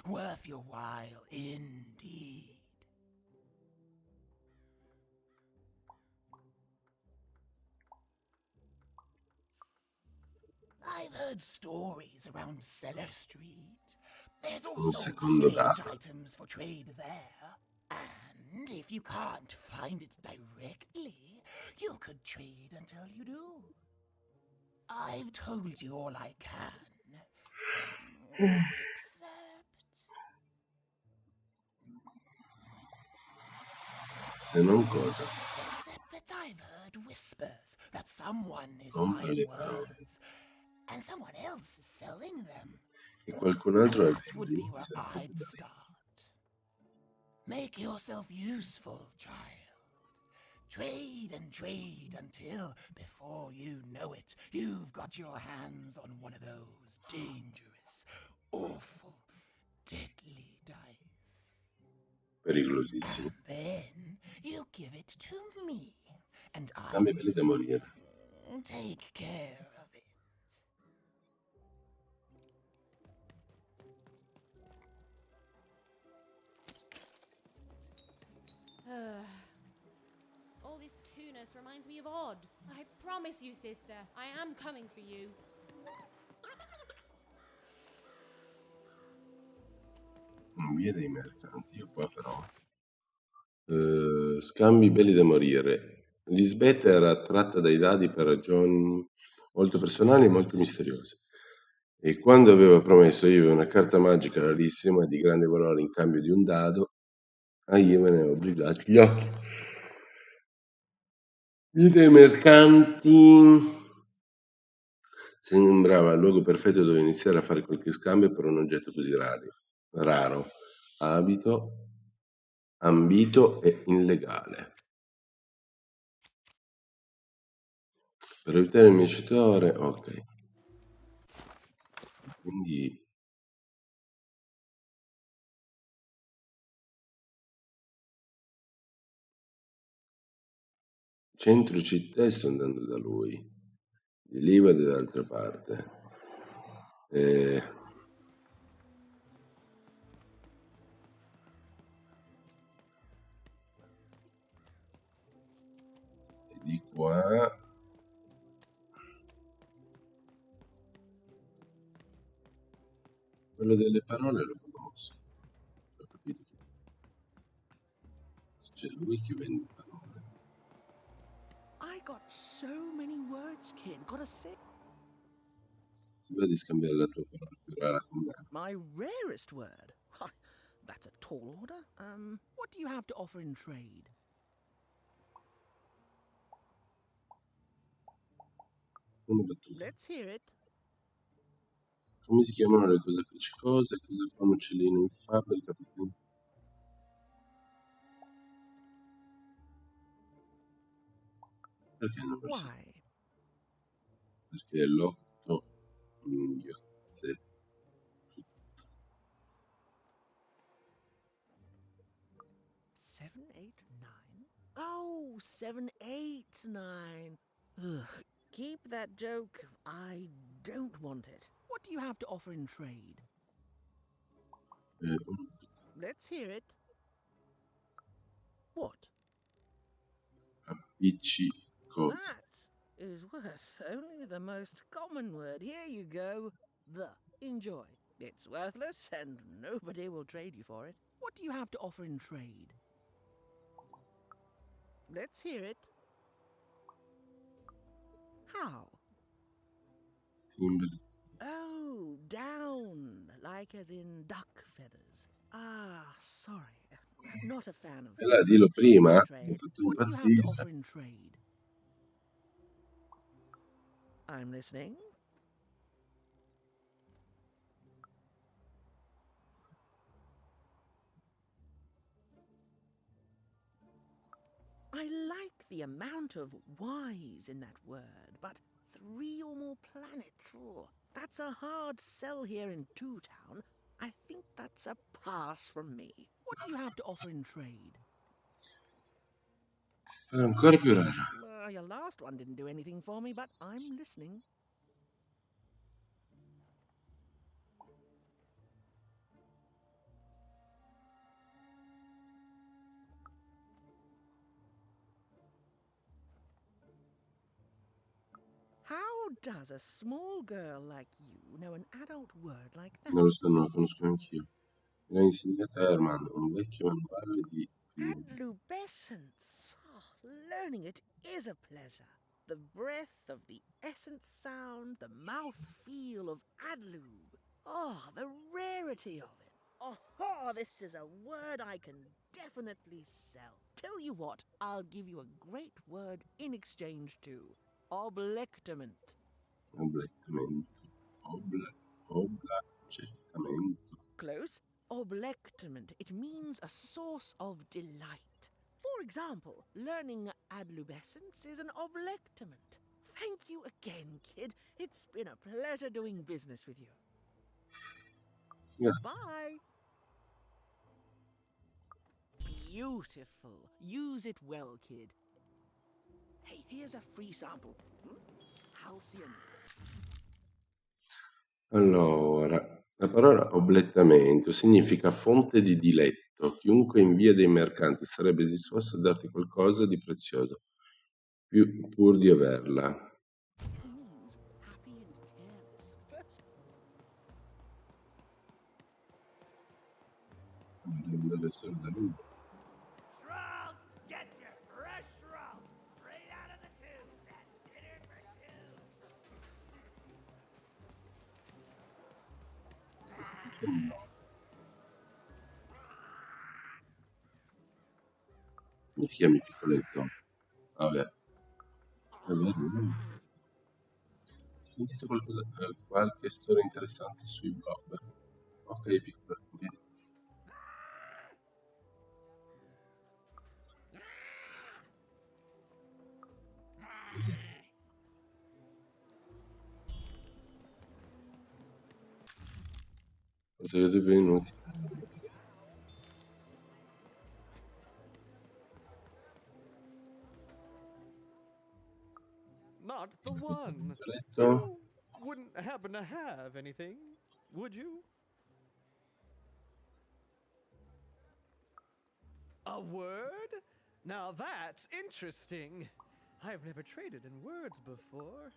Worth your while indeed. I've heard stories around Cellar Street. There's all Un sorts of secondo strange dado. items for trade there. And if you can't find it directly, you could trade until you do. I've told you all I can. Se non cosa? Except that I've heard whispers that someone is Compra buying le parole. words and someone else is selling them. E qualcun altro And le that would vendi. be where I'd start. Make yourself useful, child. Trade and trade until, before you know it, you've got your hands on one of those dangerous, awful, deadly dice. Pericolosissimo. And then you give it to me, and Scambi belli da morire. take care of it. All this tunus reminds me of Odd. I promise you, sister, I am coming for you. Via dei mercanti. Io qua però. Scambi belli da morire. Lisbetta era attratta dai dadi per ragioni molto personali e molto misteriose. E quando aveva promesso a Ive una carta magica rarissima di grande valore in cambio di un dado, a Ive ne aveva brillati gli occhi. Via dei mercanti. Sembrava il luogo perfetto dove iniziare a fare qualche scambio per un oggetto così raro, ambito e illegale. Per evitare il vincitore, ok. Quindi centro città e sto andando da lui. Di lì vado dall'altra parte. E di qua quello delle parole lo conosco. Ho capito che c'è lui che vende parole. I got so many words, kid. Gotta say. Ti va di scambiare la tua parola più rara con me? My rarest word. Why, that's a tall order. What do you have to offer in trade? Una battuta. Let's hear it. Come si chiamano le cose appiccicose? Cosa fa un uccellino in fabbrica? Perché hanno perso? Why? Perché l'otto inghiotte. 789? Oh, 789. Ugh, keep that joke. I don't want it. What do you have to offer in trade? Let's hear it. What? Appiccicoso. That is worth only the most common word. Here you go. The. Enjoy. It's worthless and nobody will trade you for it. What do you have to offer in trade? Let's hear it. How? Timber. Oh, down, like as in duck feathers. Ah, sorry. Not a fan of E là, dillo prima, mi ha fatto What do you have to impazzire. offer in trade? I'm listening. I like the amount of Y's in that word, but 3 or more planets. Oh, that's a hard sell here in Two Town. I think that's a pass from me. What do you have to offer in trade? Ancora più rara. Your last one didn't do anything for me, but I'm listening. How does a small girl like you know an adult word like that? Non lo so, non lo conosco neanch'io. Me l'ha insegnata Herman, un vecchio manuale di Adlubescence. Oh, learning it is a pleasure. The breath of the essence sound, the mouth feel of adlube. Oh, the rarity of it. Oh, this is a word I can definitely sell. Tell you what, I'll give you a great word in exchange too. Oblectament. Oblettamento. Oblacettamento. Close. Oblectament. It means a source of delight. For example, learning adlubescence is an oblectament. Thank you again, kid. It's been a pleasure doing business with you. Grazie. Bye. Beautiful. Use it well, kid. Hey, here's a free sample. Halcyon. Allora, la parola oblettamento significa fonte di diletto. Chiunque in via dei mercanti sarebbe disposto a darti qualcosa di prezioso, pur di averla. Means happy and careless. First. Devo dare solo da lui. Shroud, get your fresh shroud, straight out of the tube. That's dinner for two. Come ti chiami piccoletto? Vabbè. È vero. Hai sentito qualcosa, qualche storia interessante sui blog? Ok, piccolo, vedi. Segreto più inutile. Not the one. Letto. You wouldn't happen to have anything, would you? A word? Now that's interesting. I've never traded in words before.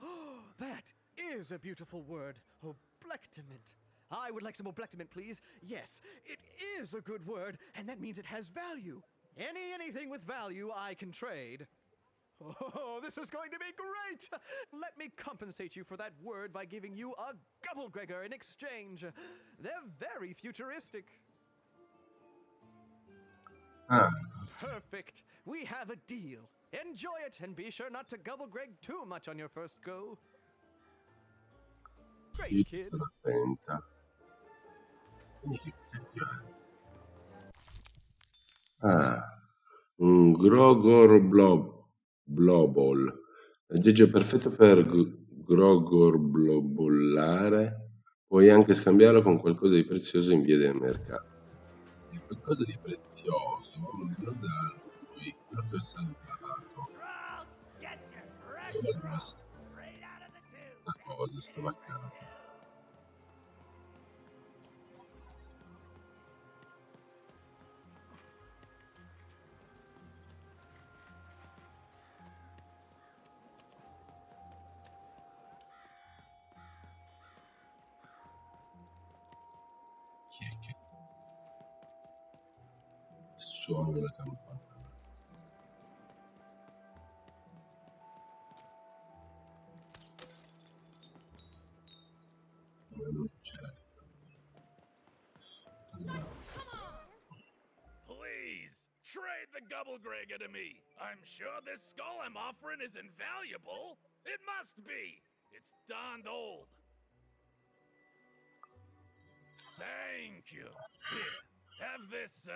Oh, that is a beautiful word. Oblectament. I would like some oblectament, please. Yes, it is a good word, and that means it has value. Anything with value I can trade. Oh, this is going to be great! Let me compensate you for that word by giving you a Gubblegregor in exchange. They're very futuristic. Ah, Perfect. We have a deal. Enjoy it, and be sure not to Gubblegreg too much on your first go. Great, io kid. starò attenta. Quindi che cacchio è? Ah, un Grogor L'aggeggio perfetto per Grogor. Puoi anche scambiarlo con qualcosa di prezioso in via del mercato. E qualcosa di prezioso me lo dà lui, quello che ho salvato. Dove allora sta cosa, sto vaccando? Chi è che suona la campana? Ma non c'è. Please, trade the Gubblegregor to me. I'm sure this skull I'm offering is invaluable. It must be. It's darned old. Thank you. Here, have this,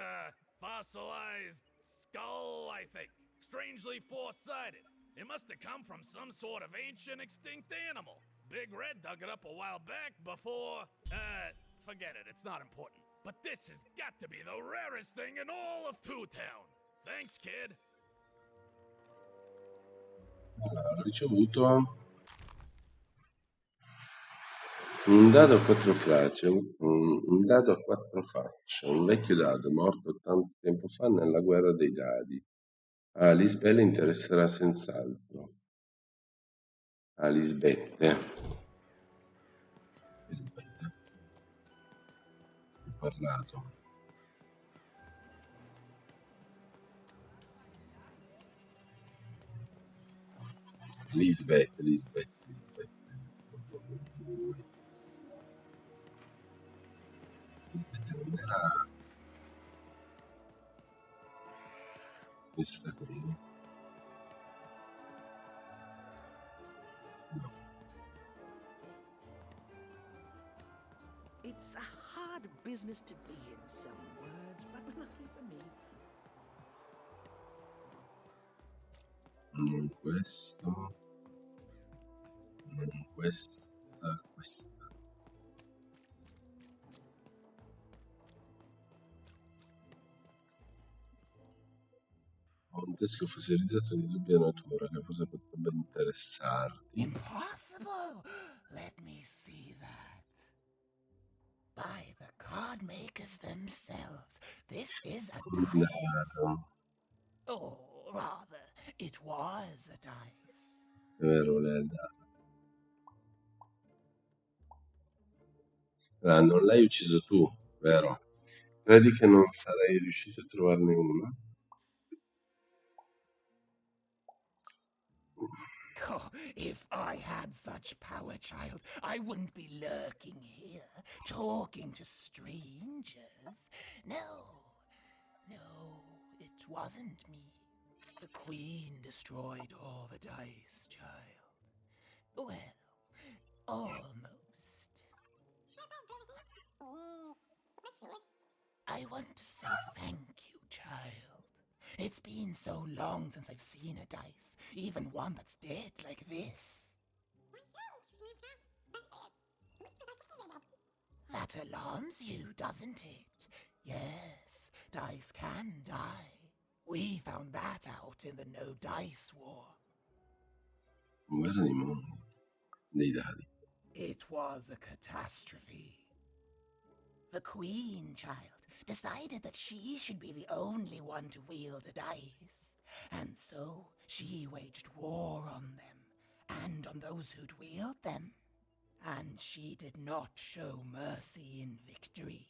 fossilized skull, I think. Strangely four-sided. It must have come from some sort of ancient extinct animal. Big Red dug it up a while back before, forget it, it's not important. But this has got to be the rarest thing in all of Two Town. Thanks, kid. Allora, ho ricevuto un dado a quattro facce, un dado a quattro facce, un vecchio dado morto tanto tempo fa nella guerra dei dadi. A Lisbeth interesserà senz'altro. A Lisbette. Lisbette. Ho parlato. Lisbeth. Lisbeth non era questa qui? No. It's a hard business to be in some words, but lucky for me. Non questo. Non questa. Ho un teschio fossilizzato di dubbia natura che forse potrebbe interessarti. Impossible! Let me see that. By the card makers themselves, this is a dice. Dato. Or rather, it was a dice. È vero, lei è il dato. Allora, non l'hai ucciso tu, vero? Credi che non sarei riuscito a trovarne uno? Oh, if I had such power, child, I wouldn't be lurking here, talking to strangers. No, it wasn't me. The Queen destroyed all the dice, child. Well, almost. I want to say thank you, child. It's been so long since I've seen a dice, even one that's dead like this. That alarms you, doesn't it? Yes, dice can die. We found that out in the No Dice War. Guerra dei mondi. Dei dadi. It was a catastrophe. The Queen Child decided that she should be the only one to wield a dice, and so she waged war on them, and on those who'd wield them. And she did not show mercy in victory.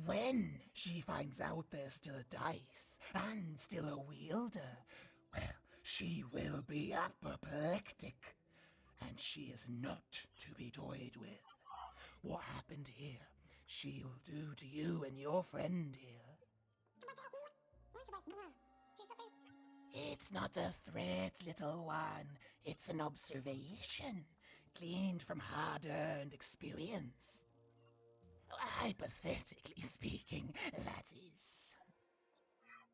When she finds out there's still a dice, and still a wielder, well, she will be apoplectic, and she is not to be toyed with. What happened here, she'll do to you and your friend here. It's not a threat, little one. It's an observation, gleaned from hard-earned experience. Hypothetically speaking, that is.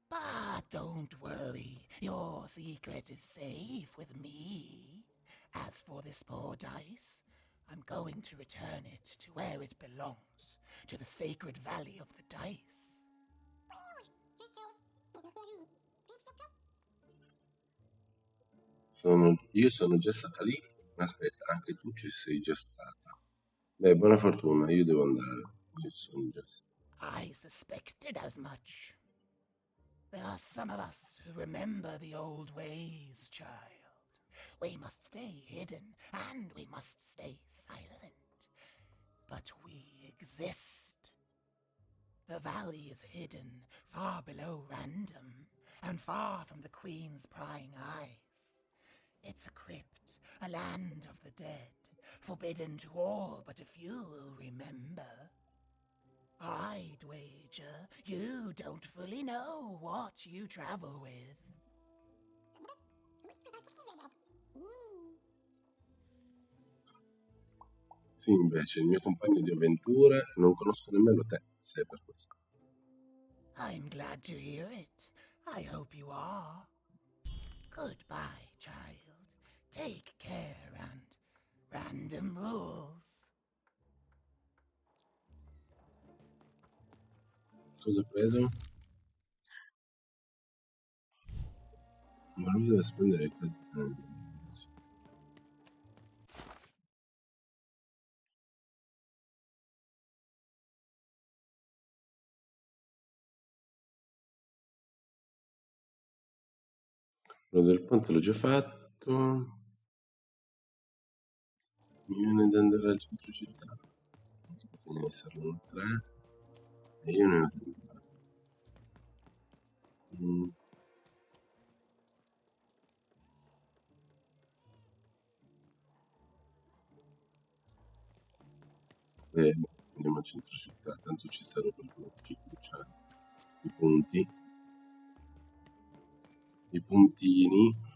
But don't worry, your secret is safe with me. As for this poor dice, I'm going to return it to where it belongs, to the sacred valley of the dice. Io sono già stata lì. Aspetta, anche tu ci sei già stata. Beh, buona fortuna, io devo andare. Io sono già stata. I suspected as much. There are some of us who remember the old ways, child. We must stay hidden, and we must stay silent. But we exist. The valley is hidden, far below random, and far from the Queen's prying eyes. It's a crypt, a land of the dead, forbidden to all but a few will remember. I'd wager you don't fully know what you travel with. Sì, invece, il mio compagno di avventure non conosco nemmeno te, se è per questo. I'm glad to hear it. I hope you are. Goodbye, child. Take care and random rules. Cosa ho preso? Ma lui deve spendere il quello del ponte l'ho già fatto. Mi viene da andare al centro città. Perché ne servono 3 e io ne ho 2. Andiamo al centro città, tanto ci serve per cioè, i punti, i puntini.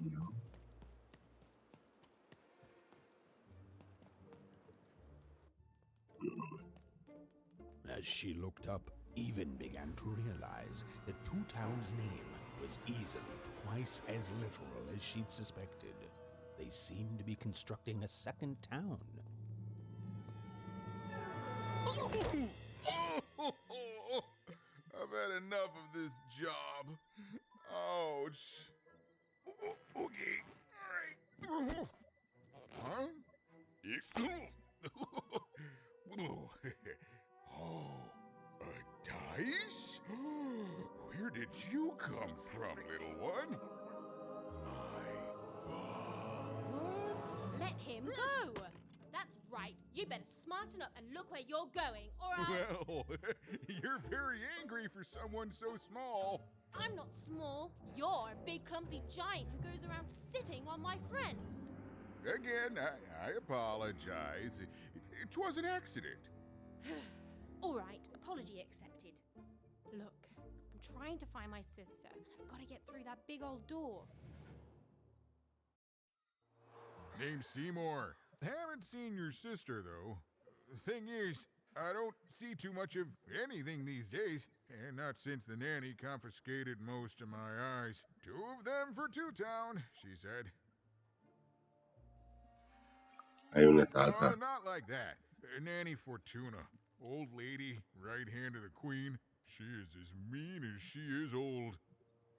No. As she looked up, Even began to realize that Two Town's name was easily twice as literal as she'd suspected. They seemed to be constructing a second town. I've had enough of this job. Ouch. Okay. All right. Huh? Oh, a dice? Where did you come from, little one? My God. Let him go! That's right. You better smarten up and look where you're going, or I'll... Well, you're very angry for someone so small. I'm not small. You're a big clumsy giant who goes around sitting on my friends. Again, I apologize. It was an accident. All right, apology accepted. Look, I'm trying to find my sister. I've got to get through that big old door. Name's Seymour. Haven't seen your sister, though. Thing is, I don't see too much of anything these days. And not since the nanny confiscated most of my eyes. 2 of them for Two Town, she said. Hai una tata. Not like that. Nanny Fortuna. Old lady, right hand of the queen. She is as mean as she is old.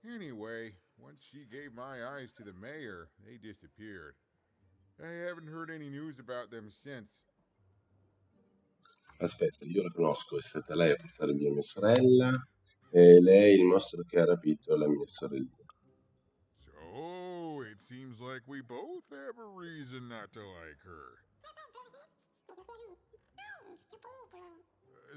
Anyway, once she gave my eyes to the mayor, they disappeared. I haven't heard any news about them since. Aspetta, io la conosco, è stata lei a portare via mia sorella e lei è il mostro che ha rapito la mia sorellina. So, it seems like we both have a reason not to like her.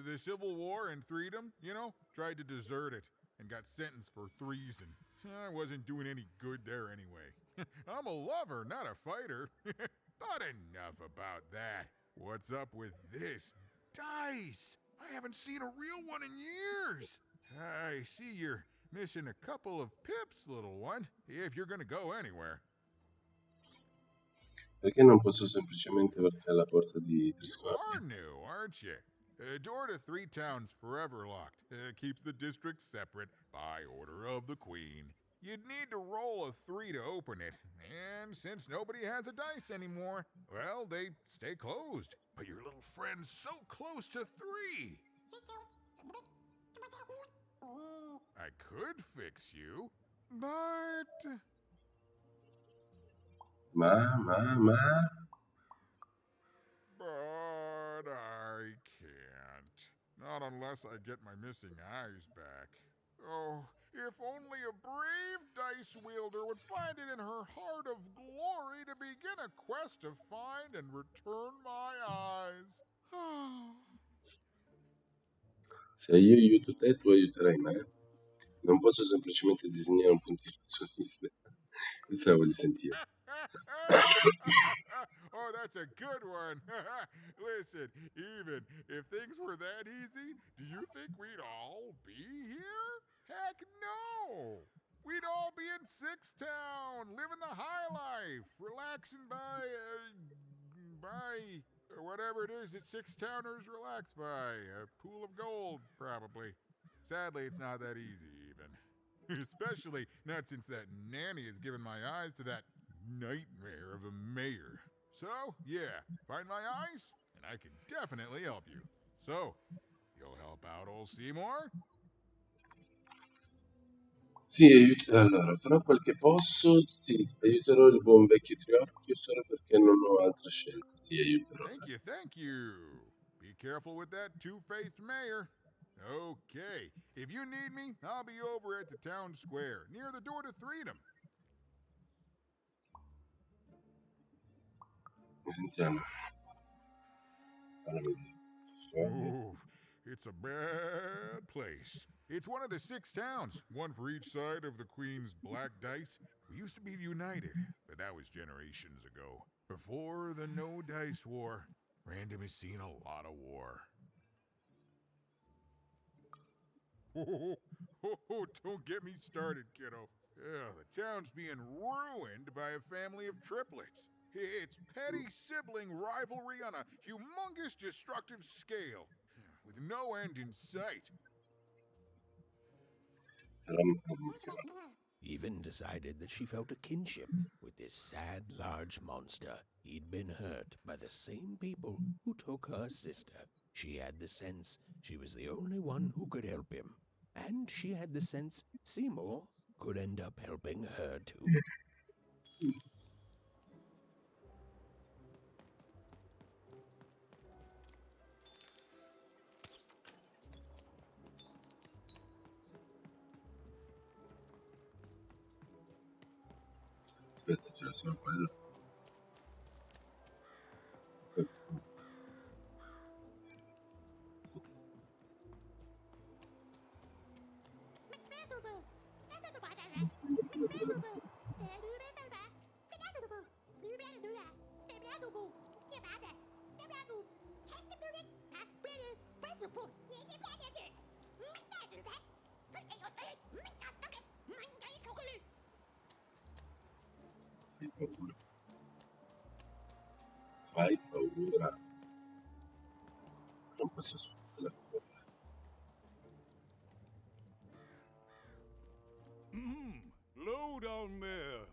The Civil War and Freedom, you know, tried to desert it and got sentenced for treason. I wasn't doing any good there anyway. I'm a lover, not a fighter. But enough about that. What's up with this dice? I haven't seen a real one in years. I see you're missing a couple of pips, little one, if you're gonna go anywhere. Perché non posso semplicemente varcare la porta di You Triscordia? are new, aren't you? Door to Three Towns forever locked. Keeps the district separate by order of the queen. You'd need to roll a 3 to open it, and since nobody has a dice anymore, well, they stay closed. But your little friend's so close to 3. I could fix you, but... Ma... But I can't. Not unless I get my missing eyes back. Oh, if only a brave dice wielder would find it in her heart of glory to begin a quest to find and return my eyes. Se io aiuto te, tu aiuterai me. Non posso semplicemente disegnare un puntino su vista. Questa la voglio sentire. Oh, that's a good one. Listen, even if things were that easy, do you think we'd all be here? Heck no! We'd all be in Six Town, living the high life, relaxing by whatever it is that Six Towners relax by. A pool of gold, probably. Sadly, it's not that easy, even. Especially not since that nanny has given my eyes to that nightmare of a mayor. So, yeah, find my eyes, and I can definitely help you. So, you'll help out old Seymour? Sì, allora, farò quel che posso, sì, aiuterò il buon vecchio Triocchio solo perché non ho altra scelta, sì, aiuterò. Thank you. Be careful with that two-faced mayor. Okay, if you need me, I'll be over at the town square, near the door to Freedom. Sentiamo. Oh, it's a bad place. It's one of the 6 towns, one for each side of the Queen's black dice. We used to be united, but that was generations ago. Before the No Dice War, Random has seen a lot of war. Don't get me started, kiddo. Yeah, the town's being ruined by a family of triplets. It's petty sibling rivalry on a humongous destructive scale, with no end in sight. Even decided that she felt a kinship with this sad, large monster. He'd been hurt by the same people who took her sister. She had the sense she was the only one who could help him. And she had the sense Seymour could end up helping her too. Aspetta, c'era solo quello. Fai paura. Fai paura. Non posso aspettare. Low down there.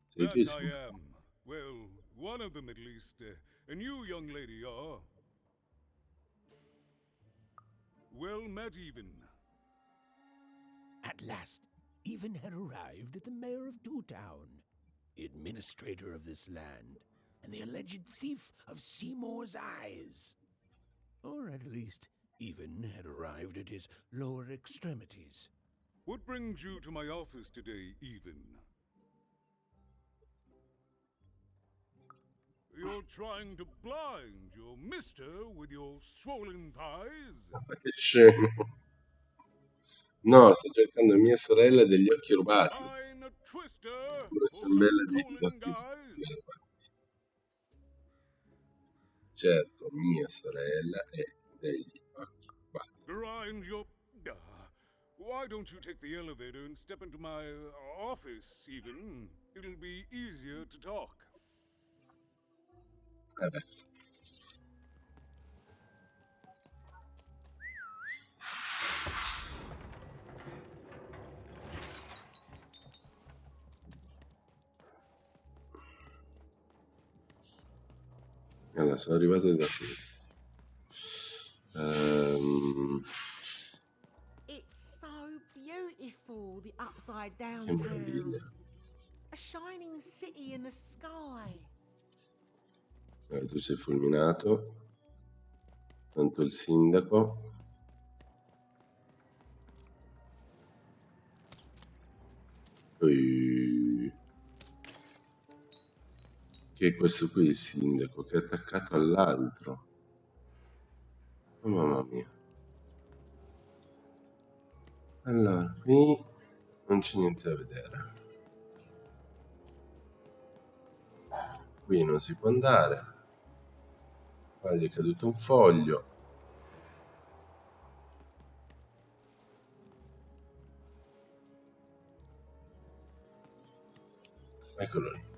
Sei tu That il I sindaco? am. Well, one of them at least. And you, young lady, are. Well met, even. At last, Even had arrived at the mayor of Two Town, the administrator of this land, and the alleged thief of Seymour's eyes. Or at least, Even had arrived at his lower extremities. What brings you to my office today, Even? You're trying to blind your mister with your swollen thighs? Ma che scemo. No, sto cercando mia sorella degli occhi rubati. I'm a twister Una for some ciambella di colon occhi guys. rubati. Certo, mia sorella è degli occhi rubati. Grind your... why don't you take the elevator and step into my office, Even? It'll be easier to talk. Vabbè. Allora, sono arrivato da qui. It's so beautiful, the upside down Che meraviglia. town. A shining city in the sky. Tu sei fulminato. Tanto il sindaco. Poi... Che è questo qui il sindaco che è attaccato all'altro. Oh, mamma mia. Allora, qui non c'è niente da vedere. Qui non si può andare. Qua gli è caduto un foglio. Eccolo lì.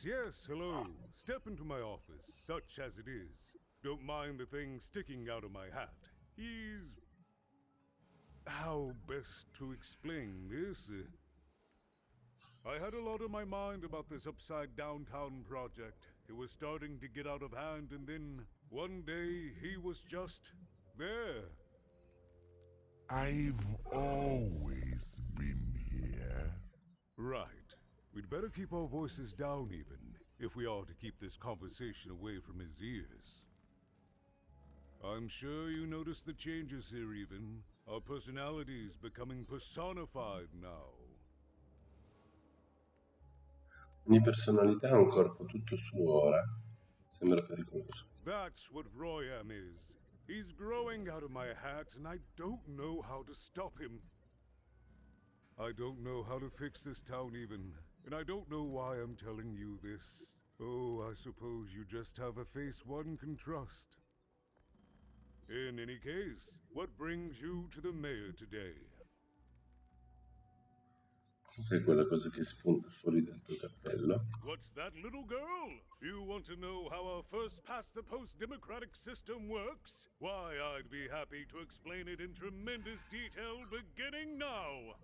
Yes, hello. Step into my office, such as it is. Don't mind the thing sticking out of my hat. He's... how best to explain this? I had a lot on my mind about this upside downtown project. It was starting to get out of hand, and then one day he was just there. I've always been here. Right. We'd better keep our voices down, Even, if we are to keep this conversation away from his ears. I'm sure you noticed the changes here, Even. Our personalities becoming personified now. Ogni personalità ha un corpo tutto suo ora. Sembra pericoloso. That's what Royam is. He's growing out of my hat, and I don't know how to stop him. I don't know how to fix this town, Even, and I don't know why I'm telling you this. Oh, I suppose you just have a face one can trust. In any case, what brings you to the mayor today? Cos'è quella cosa che spunta fuori dal tuo cappello? What's that, little girl? You want to know how our first-past-the-post democratic system works? Why, I'd be happy to explain it in tremendous detail beginning now.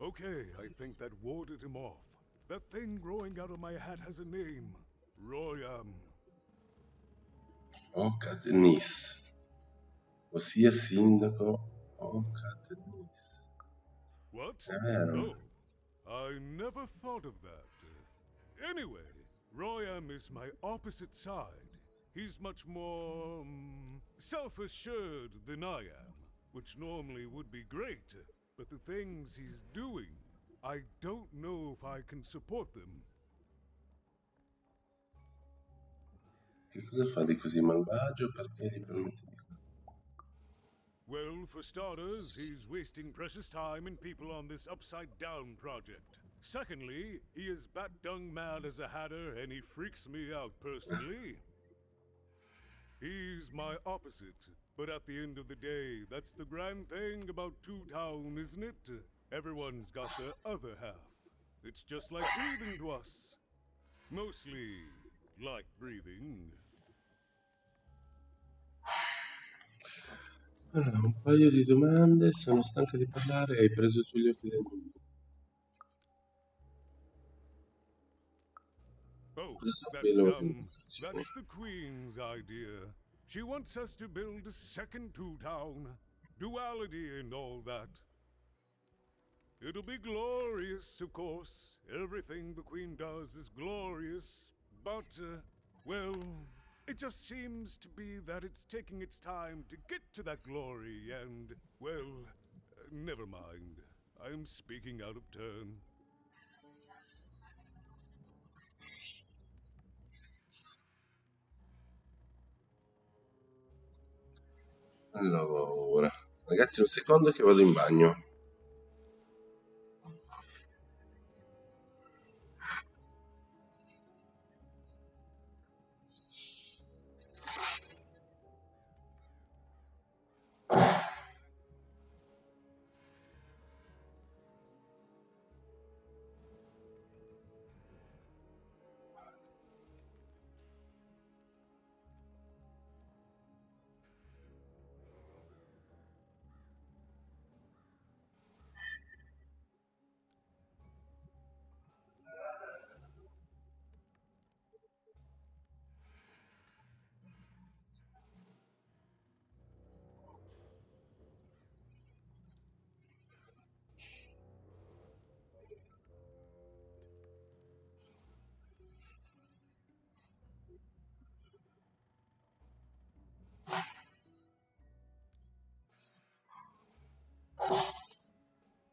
Okay, I think that warded him off. That thing growing out of my hat has a name. Royam. Ocatenis. Ossia sindaco Ocatenis. What? Ah. Oh, I never thought of that. Anyway, Royam is my opposite side. He's much more self-assured than I am, which normally would be great, but the things he's doing, I don't know if I can support them. Che cosa fa di così malvagio? Perché gli permette di... Well, for starters, he's wasting precious time and people on this upside-down project. Secondly, he is bat-dung mad as a hatter, and he freaks me out personally. He's my opposite, but at the end of the day, that's the grand thing about Two Town, isn't it? Everyone's got their other half. It's just like breathing to us. Mostly like breathing. Allora, un paio di domande. Sono stanca di parlare. Hai preso tu gli occhi del mondo. Oh, Cosa sapevi delle costruzioni? that's the Queen's idea. She wants us to build a second Two-Town. Duality and all that. It'll be glorious, of course. Everything the Queen does is glorious. But, well, it just seems to be that it's taking its time to get to that glory and, well, never mind. I'm speaking out of turn. Allora, ragazzi, un secondo che vado in bagno.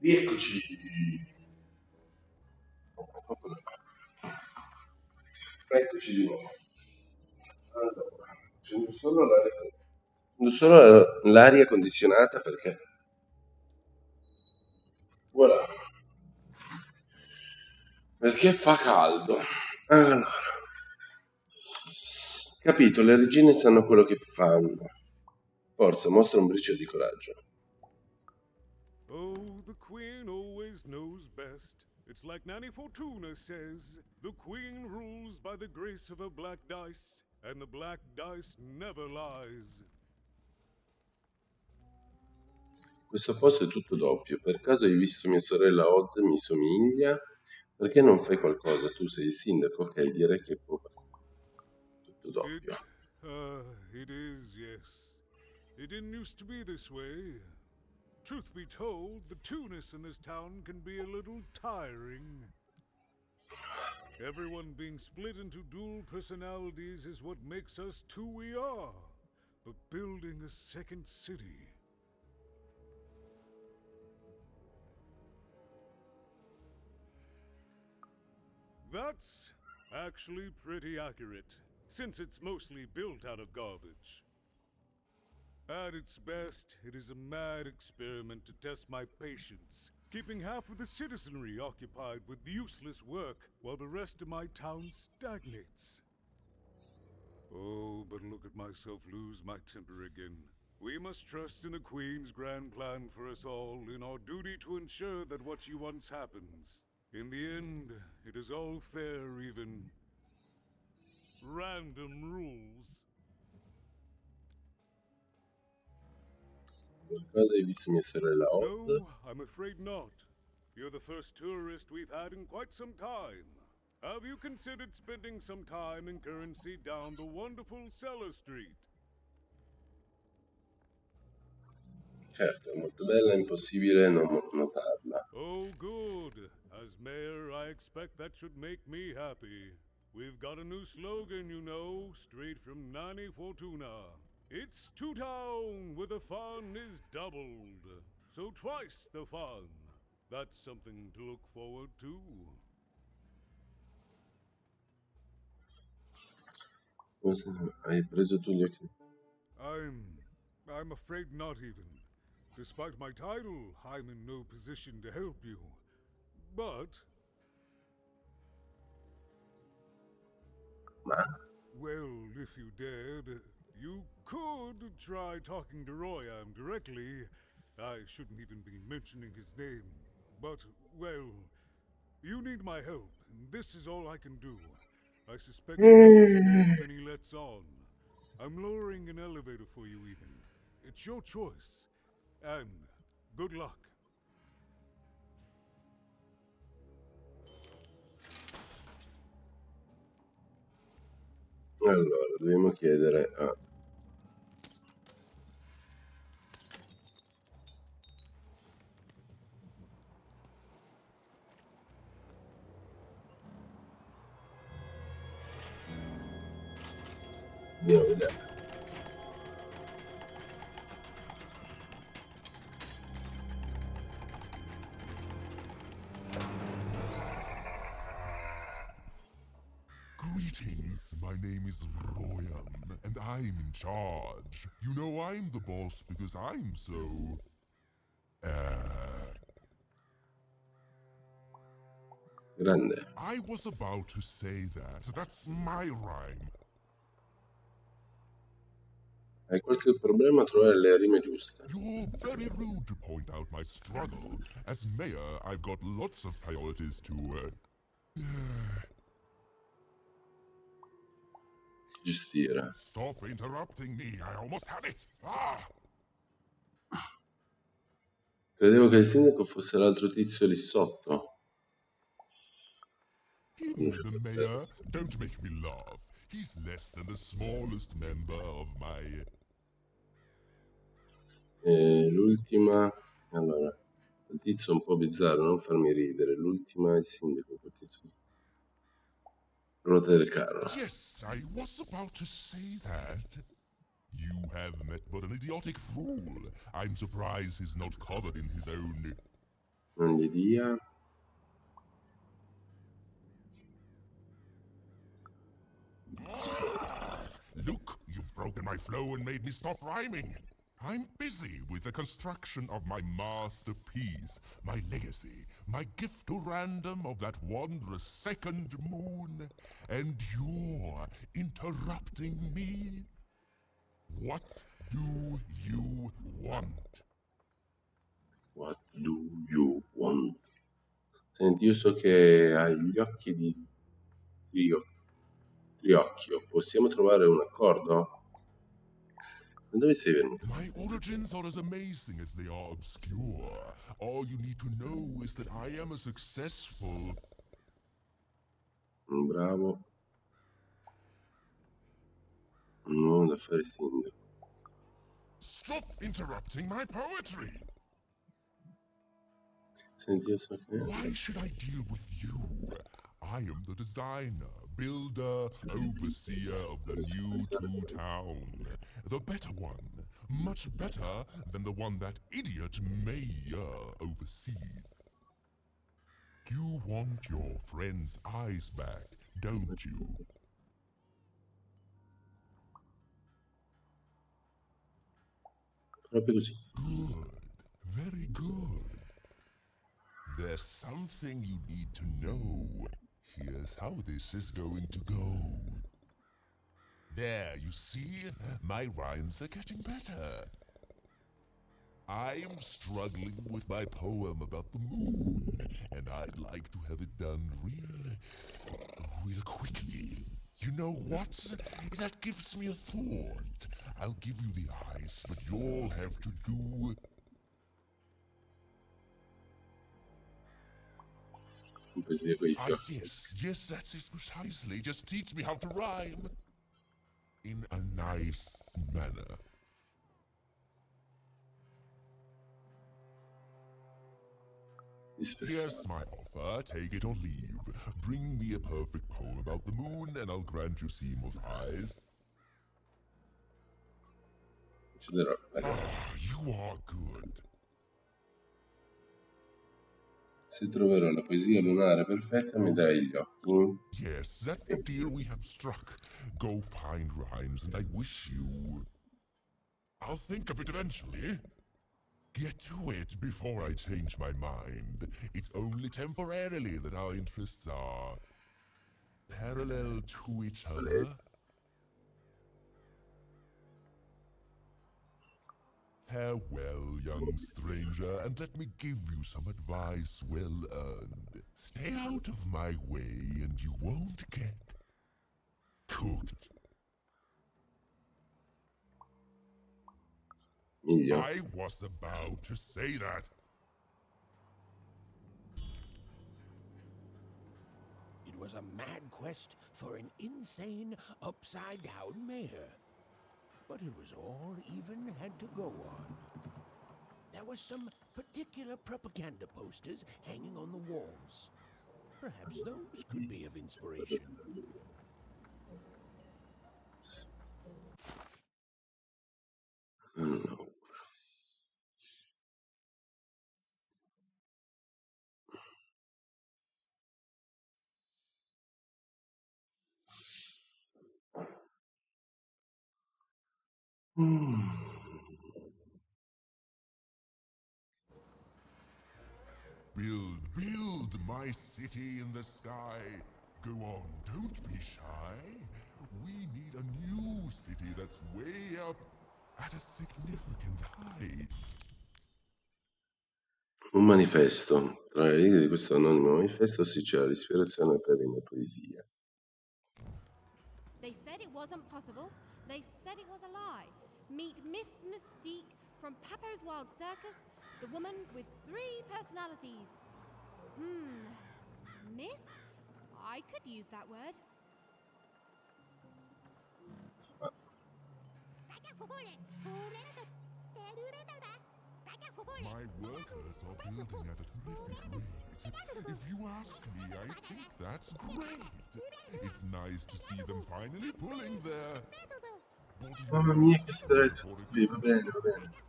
Rieccoci. Eccoci di nuovo. Allora, accendo solo l'aria condizionata perché voilà, perché fa caldo. Allora, capito, le regine sanno quello che fanno. Forza, mostra un briciolo di coraggio. Oh, the Queen always knows best. It's like Nanny Fortuna says, the Queen rules by the grace of her black dice, and the black dice never lies. Questo posto è tutto doppio. Per caso hai visto mia sorella Odd mi somiglia? Perché non fai qualcosa? Tu sei il sindaco? Ok, direi che può bastare. Tutto doppio. It is, yes. It didn't used to be this way. Truth be told, the two-ness in this town can be a little tiring. Everyone being split into dual personalities is what makes us who we are. But building a second city... That's actually pretty accurate, since it's mostly built out of garbage. At its best, it is a mad experiment to test my patience, keeping half of the citizenry occupied with useless work while the rest of my town stagnates. Oh, but look at myself lose my temper again. We must trust in the Queen's grand plan for us all in our duty to ensure that what she wants happens. In the end, it is all fair, even random rules. Per caso hai visto mia sorella Odd? No, I'm afraid not. You're the first tourist we've had in quite some time. Have you considered spending some time in currency down the wonderful Cellar Street? Certo, è molto bella, è impossibile non notarla. Oh, good. As mayor, I expect that should make me happy. We've got a new slogan, you know, straight from Nanny Fortuna. It's Two-Town, where the fun is doubled. So twice the fun. That's something to look forward to. Hai preso tu gli occhi? I'm afraid not even. Despite my title, I'm in no position to help you. But... Ma? Well, if you dared, you could try talking to Royam directly. I shouldn't even be mentioning his name. But, well, You need my help, and this is all I can do. I suspect you know his name and he lets on. I'm lowering an elevator for you, even. It's your choice. And good luck. Allora, dobbiamo chiedere a... Andiamo a vedere. Greetings, my name is Royan, and I'm in charge. You know I'm the boss because I'm so... Grande. I was about to say that. That's my rhyme. Hai qualche problema a trovare le rime giuste? You're very rude to point out my struggle. As mayor, I've got lots of priorities to... Gestire. Stop interrupting me. I almost had it. Ah! Credevo che il sindaco fosse l'altro tizio lì sotto. Who's the mayor? Don't make me laugh. He's less than the smallest member of my... L'ultima... Allora, il tizio è un po' bizzarro, non farmi ridere. L'ultima è il sindaco, quel tizio. Ruota del carro. Yes, I was about to say that. You have met but an idiotic fool. I'm surprised he's not covered in his own... Non gli dia. Look, you've broken my flow and made me stop rhyming. I'm busy with the construction of my masterpiece, my legacy, my gift to random of that wondrous second moon, and you're interrupting me? What do you want? What do you want? Senti, io so che hai gli occhi di Triocchio. Possiamo trovare un accordo? Da dove sei venuto? My origins are as amazing as they are obscure. All you need to know is that I am a successful... Un bravo. Un uomo da fare sindaco. Stop interrupting my poetry! Senti, io so che... Why should I deal with you? I am the designer, builder, overseer of the new town. The better one. Much better than the one that idiot mayor oversees. You want your friend's eyes back, don't you? Proprio così. Good. Very good. There's something you need to know. Here's how this is going to go. There, you see? My rhymes are getting better. I'm struggling with my poem about the moon, and I'd like to have it done real quickly. You know what? That gives me a thought. I'll give you the eyes, but you'll have to do... Yes, that's it precisely. Just teach me how to rhyme. In a nice manner. Here's my offer, take it or leave. Bring me a perfect poem about the moon and I'll grant you seamless eyes. You are good. Se troverò la poesia lunare perfetta mi darai gli occhi. Yes, that's the deal we have struck. Go find rhymes and I wish you... I'll think of it eventually. Get to it before I change my mind. It's only temporarily that our interests are parallel to each other. Farewell, young stranger, and let me give you some advice well earned. Stay out of my way, and you won't get cooked. Miglio. I was about to say that. It was a mad quest for an insane, upside-down mayor. But it was all even had to go on. There were some particular propaganda posters hanging on the walls. Perhaps those could be of inspiration. Allora. Build my city in the sky. Go on, don't be shy. We need a new city that's way up at a significant height. Un manifesto. Tra le righe di questo anonimo manifesto si c'era l'ispirazione per le mie poesie. They said it wasn't possible. They said it was a lie. Meet Miss Mystique from Papo's Wild Circus, the woman with 3 personalities. Miss? I could use that word. My workers are building at a terrific rate. If you ask me, I think that's great. It's nice to see them finally pulling their body Mamma mia, che weights stress for questo qui, va bene, va bene.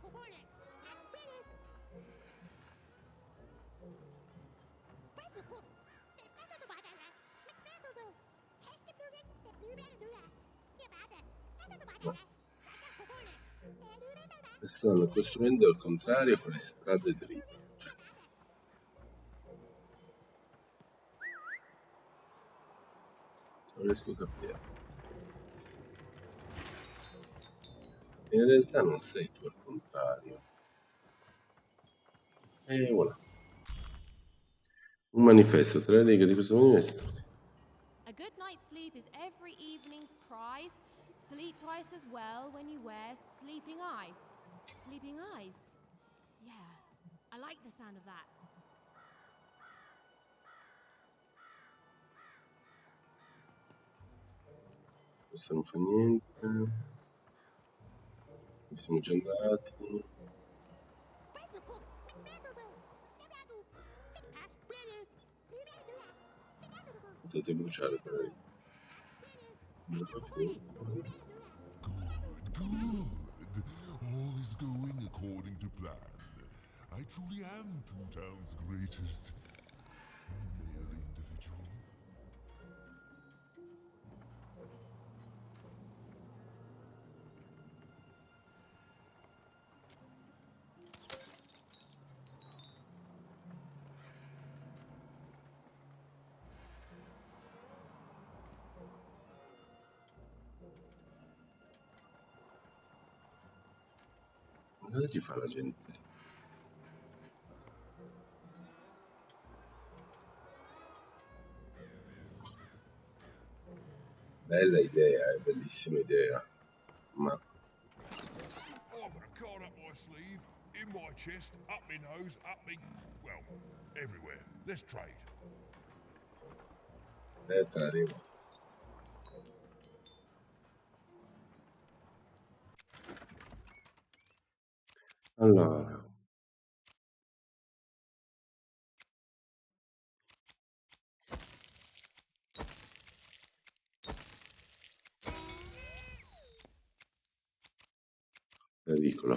Stanno costruendo al contrario con le strade dritte. Cioè. Non riesco a capire. In realtà non sei tu al contrario. E voilà. Un manifesto, 3 righe di questo manifesto. A good night's sleep is every evening's prize. Sleep twice as well when you wear sleeping eyes. Sleeping eyes? Yeah, I like the sound of that. Questo non fa niente. Siamo già andati. Potete bruciare per lì. Good. All is going according to plan. I truly am Toontown's greatest male individual. Cosa ci fa la gente? Bella idea, bellissima idea. Ma I've got a card up my sleeve, in my chest, up my nose, up me... well, everywhere. Let's trade. aspetta, arrivo. Allora. Pericolo.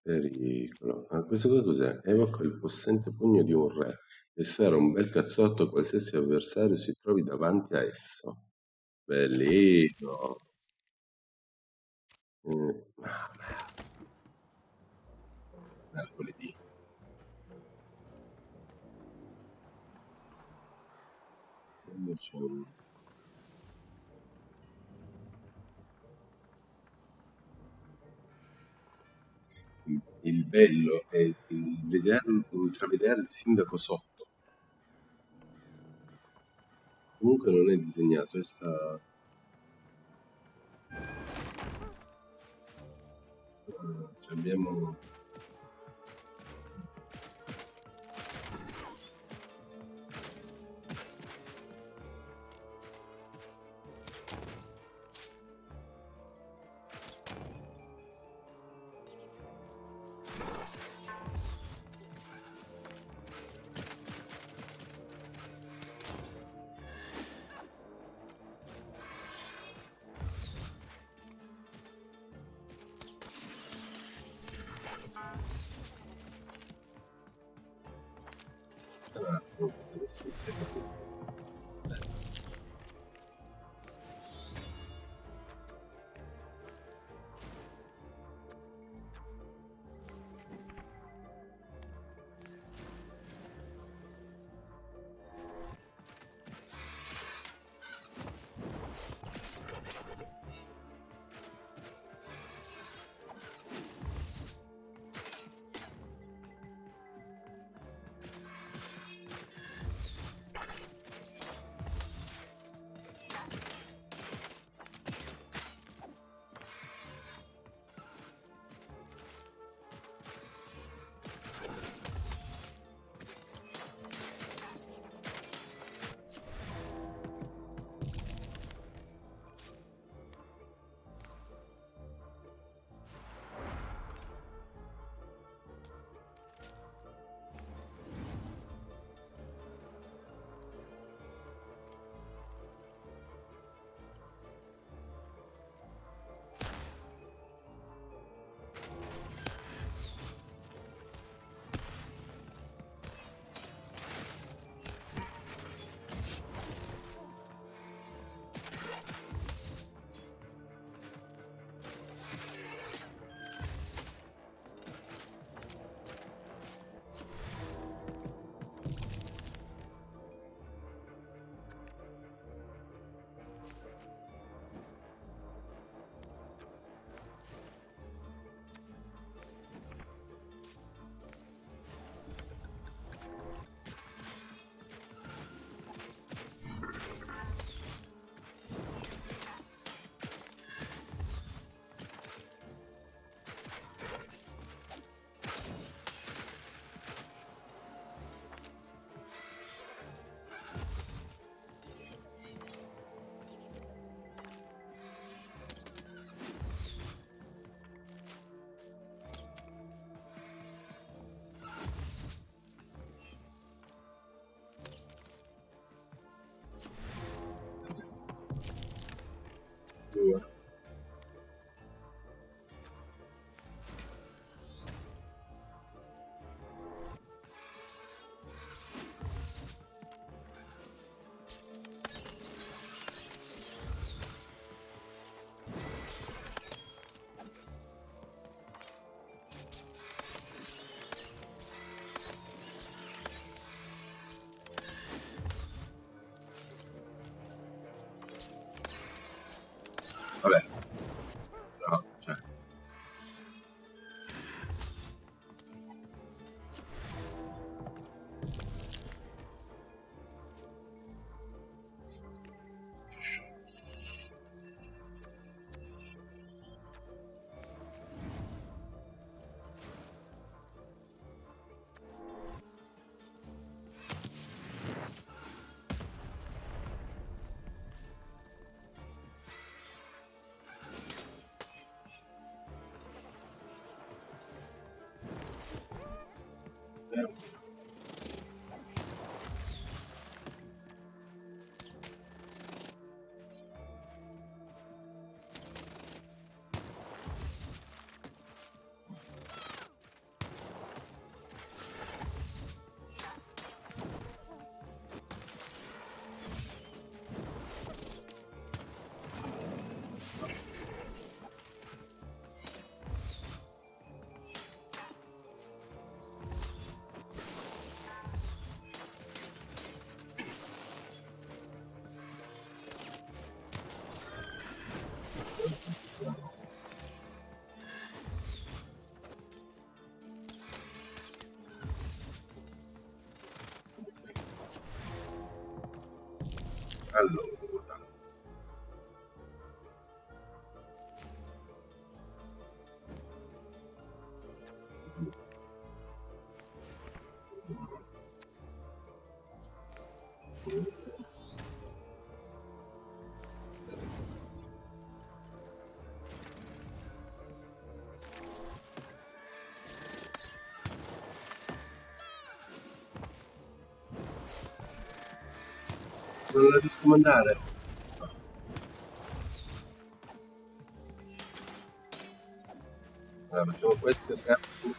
Pericolo. Ma questo qua cos'è? Evoca il possente pugno di un re e sfera un bel cazzotto a qualsiasi avversario si trovi davanti a esso. Bellino. Mercoledì. Quindi c'è un... Il bello è intravedere il sindaco sotto. Comunque non è disegnato, è abbiamo adesso mi stai capendo. Due. Vabbè, però, cioè, Allora, non la riesco a mandare. Allora, facciamo queste ragazzi.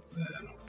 Zero.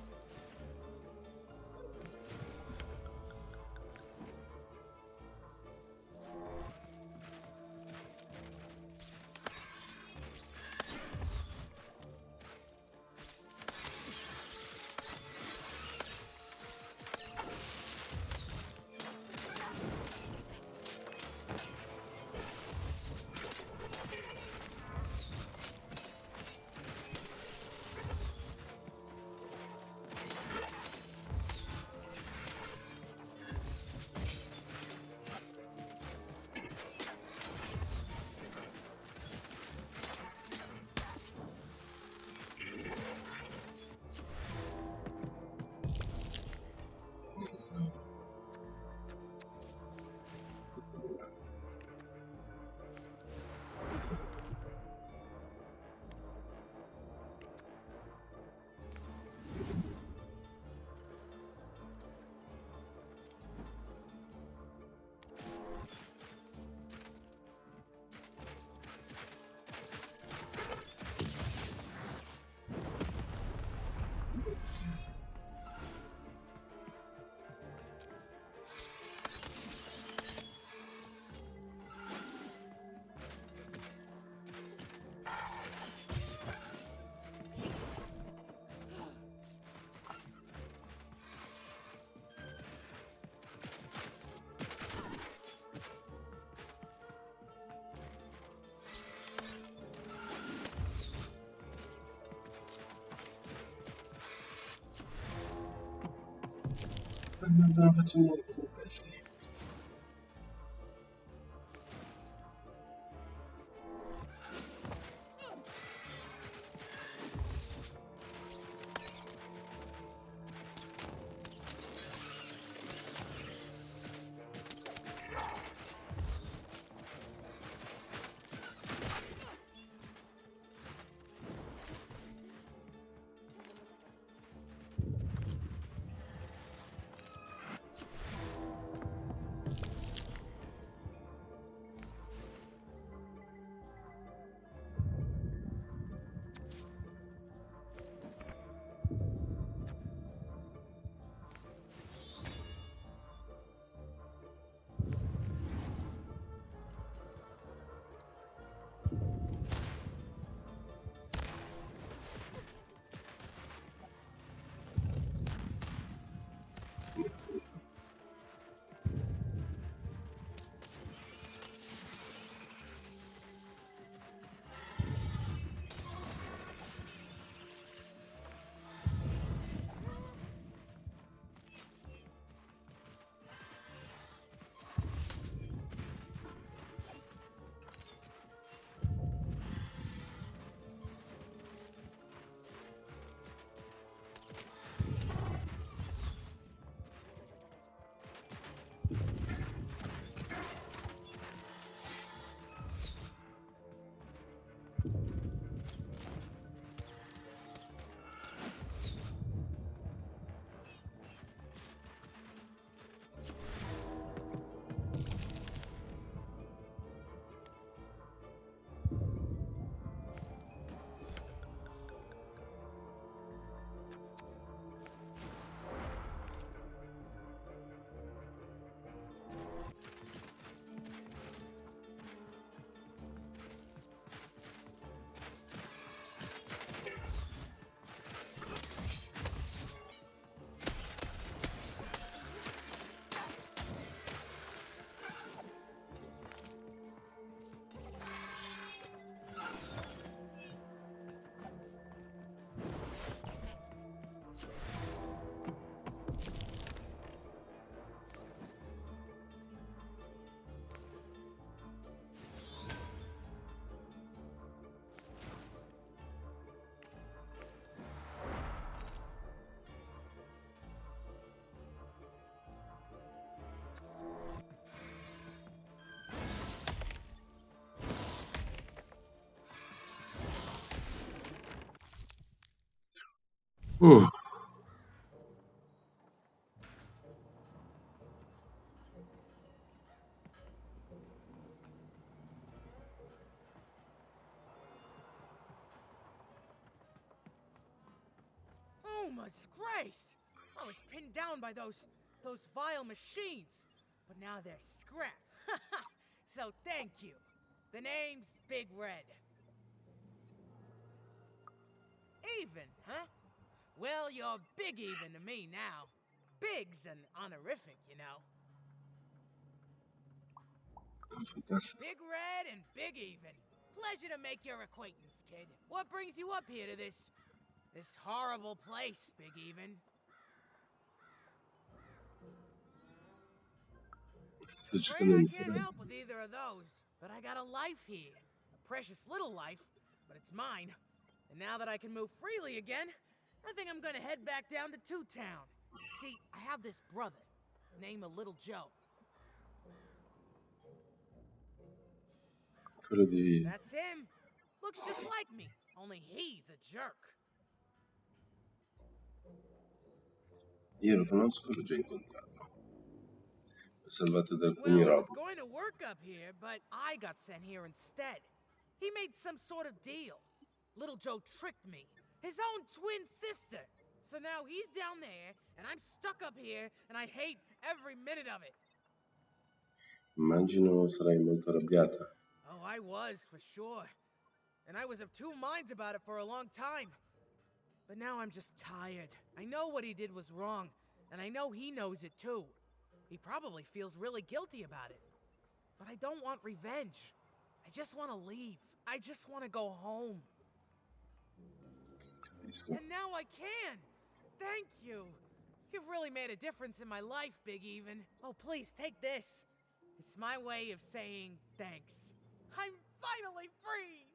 Non faccio niente con questi. Uh. Oh, my grace! I was pinned down by those vile machines, but now they're scrap. So thank you. The name's Big Red. Even, huh? Well, you're big even to me now. Big's an honorific, you know. Fantastico. Big Red and Big Even. Pleasure to make your acquaintance, kid. What brings you up here to this horrible place, Big Even? Afraid I can't help with either of those, but I got a life here. A precious little life, but it's mine. And now that I can move freely again, I think I'm gonna head back down to Two Town. See, I have this brother, named Little Joe. Quello di... That's him. Looks just like me, only he's a jerk. Io lo conosco, l'ho già incontrato. Ho salvato da alcuni Well, he was robot. going to work up here, but I got sent here instead. He made some sort of deal. Little Joe tricked me. His own twin sister. So now he's down there, and I'm stuck up here, and I hate every minute of it. Immagino sarai molto arrabbiata. Oh, I was, for sure. And I was of two minds about it for a long time. But now I'm just tired. I know what he did was wrong, and I know he knows it too. He probably feels really guilty about it. But I don't want revenge. I just want to leave. I just want to go home. Capisco. And now I can! Thank you! You've really made a difference in my life, Big Even. Oh, please, take this. It's my way of saying thanks. I'm finally free!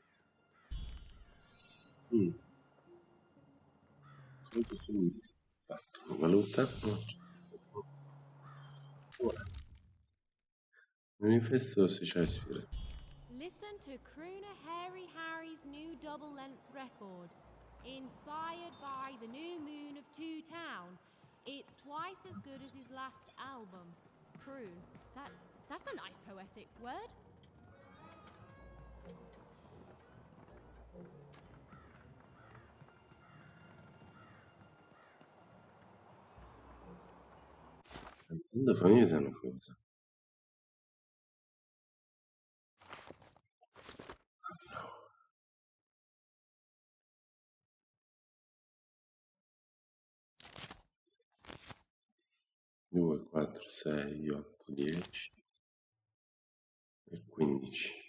Quanto sono in lista? Fatto. Valuta. No, ora. Manifesto sociale ispirazione. Listen to crooner Hairy Harry's new double-length record. Inspired by the new moon of Two Town. It's twice as good as his last album. Croon. That's a nice poetic word. Intendo fammi vedere una cosa. Due, 4, 6, 8, 10 e 15.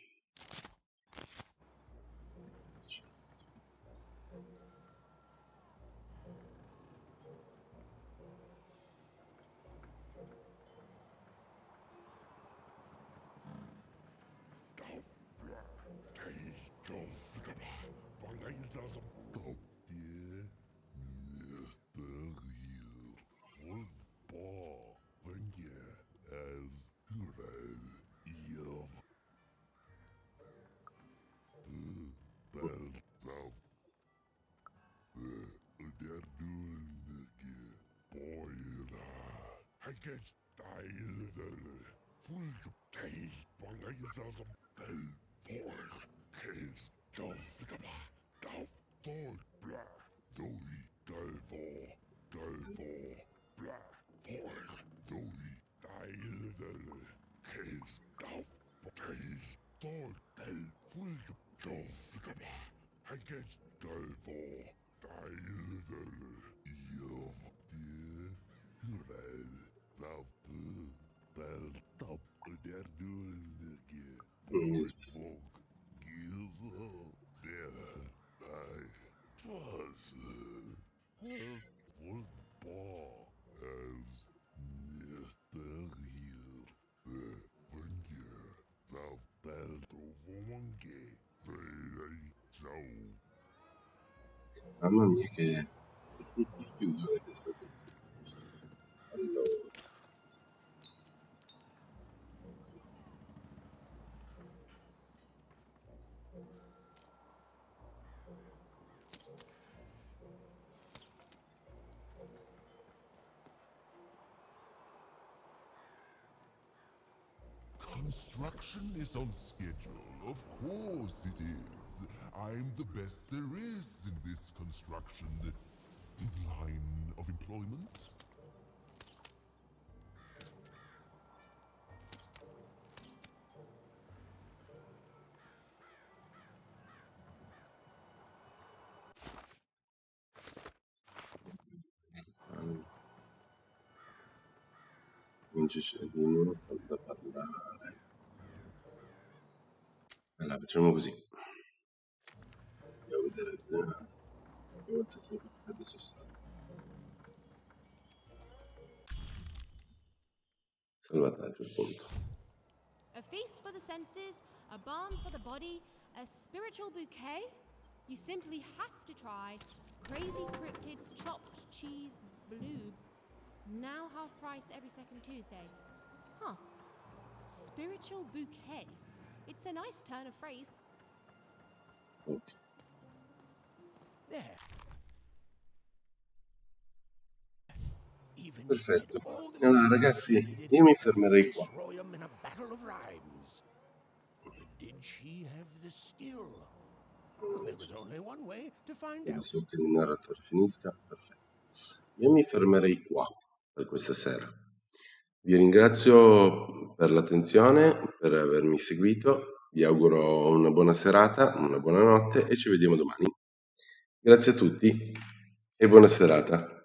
Mamma mia che chiusura questa qui. Allora. Construction is on schedule. Of course it is. I'm the best there is in this construction line of employment. Non c'è di nuovo da parlare. Allora, facciamo così. Andiamo a vedere prima. Adesso salvataggio, appunto. A feast for the senses, a balm for the body, a spiritual bouquet? You simply have to try Crazy Cryptid's chopped cheese blue. Now half price every second Tuesday. Huh. Spiritual bouquet. It's a nice turn of phrase. Okay. There. Perfetto. Allora ragazzi, io mi fermerei qua. Adesso che il narratore finisca, perfetto. Io mi fermerei qua per questa sera. Vi ringrazio per l'attenzione, per avermi seguito. Vi auguro una buona serata, una buona notte e ci vediamo domani. Grazie a tutti e buona serata.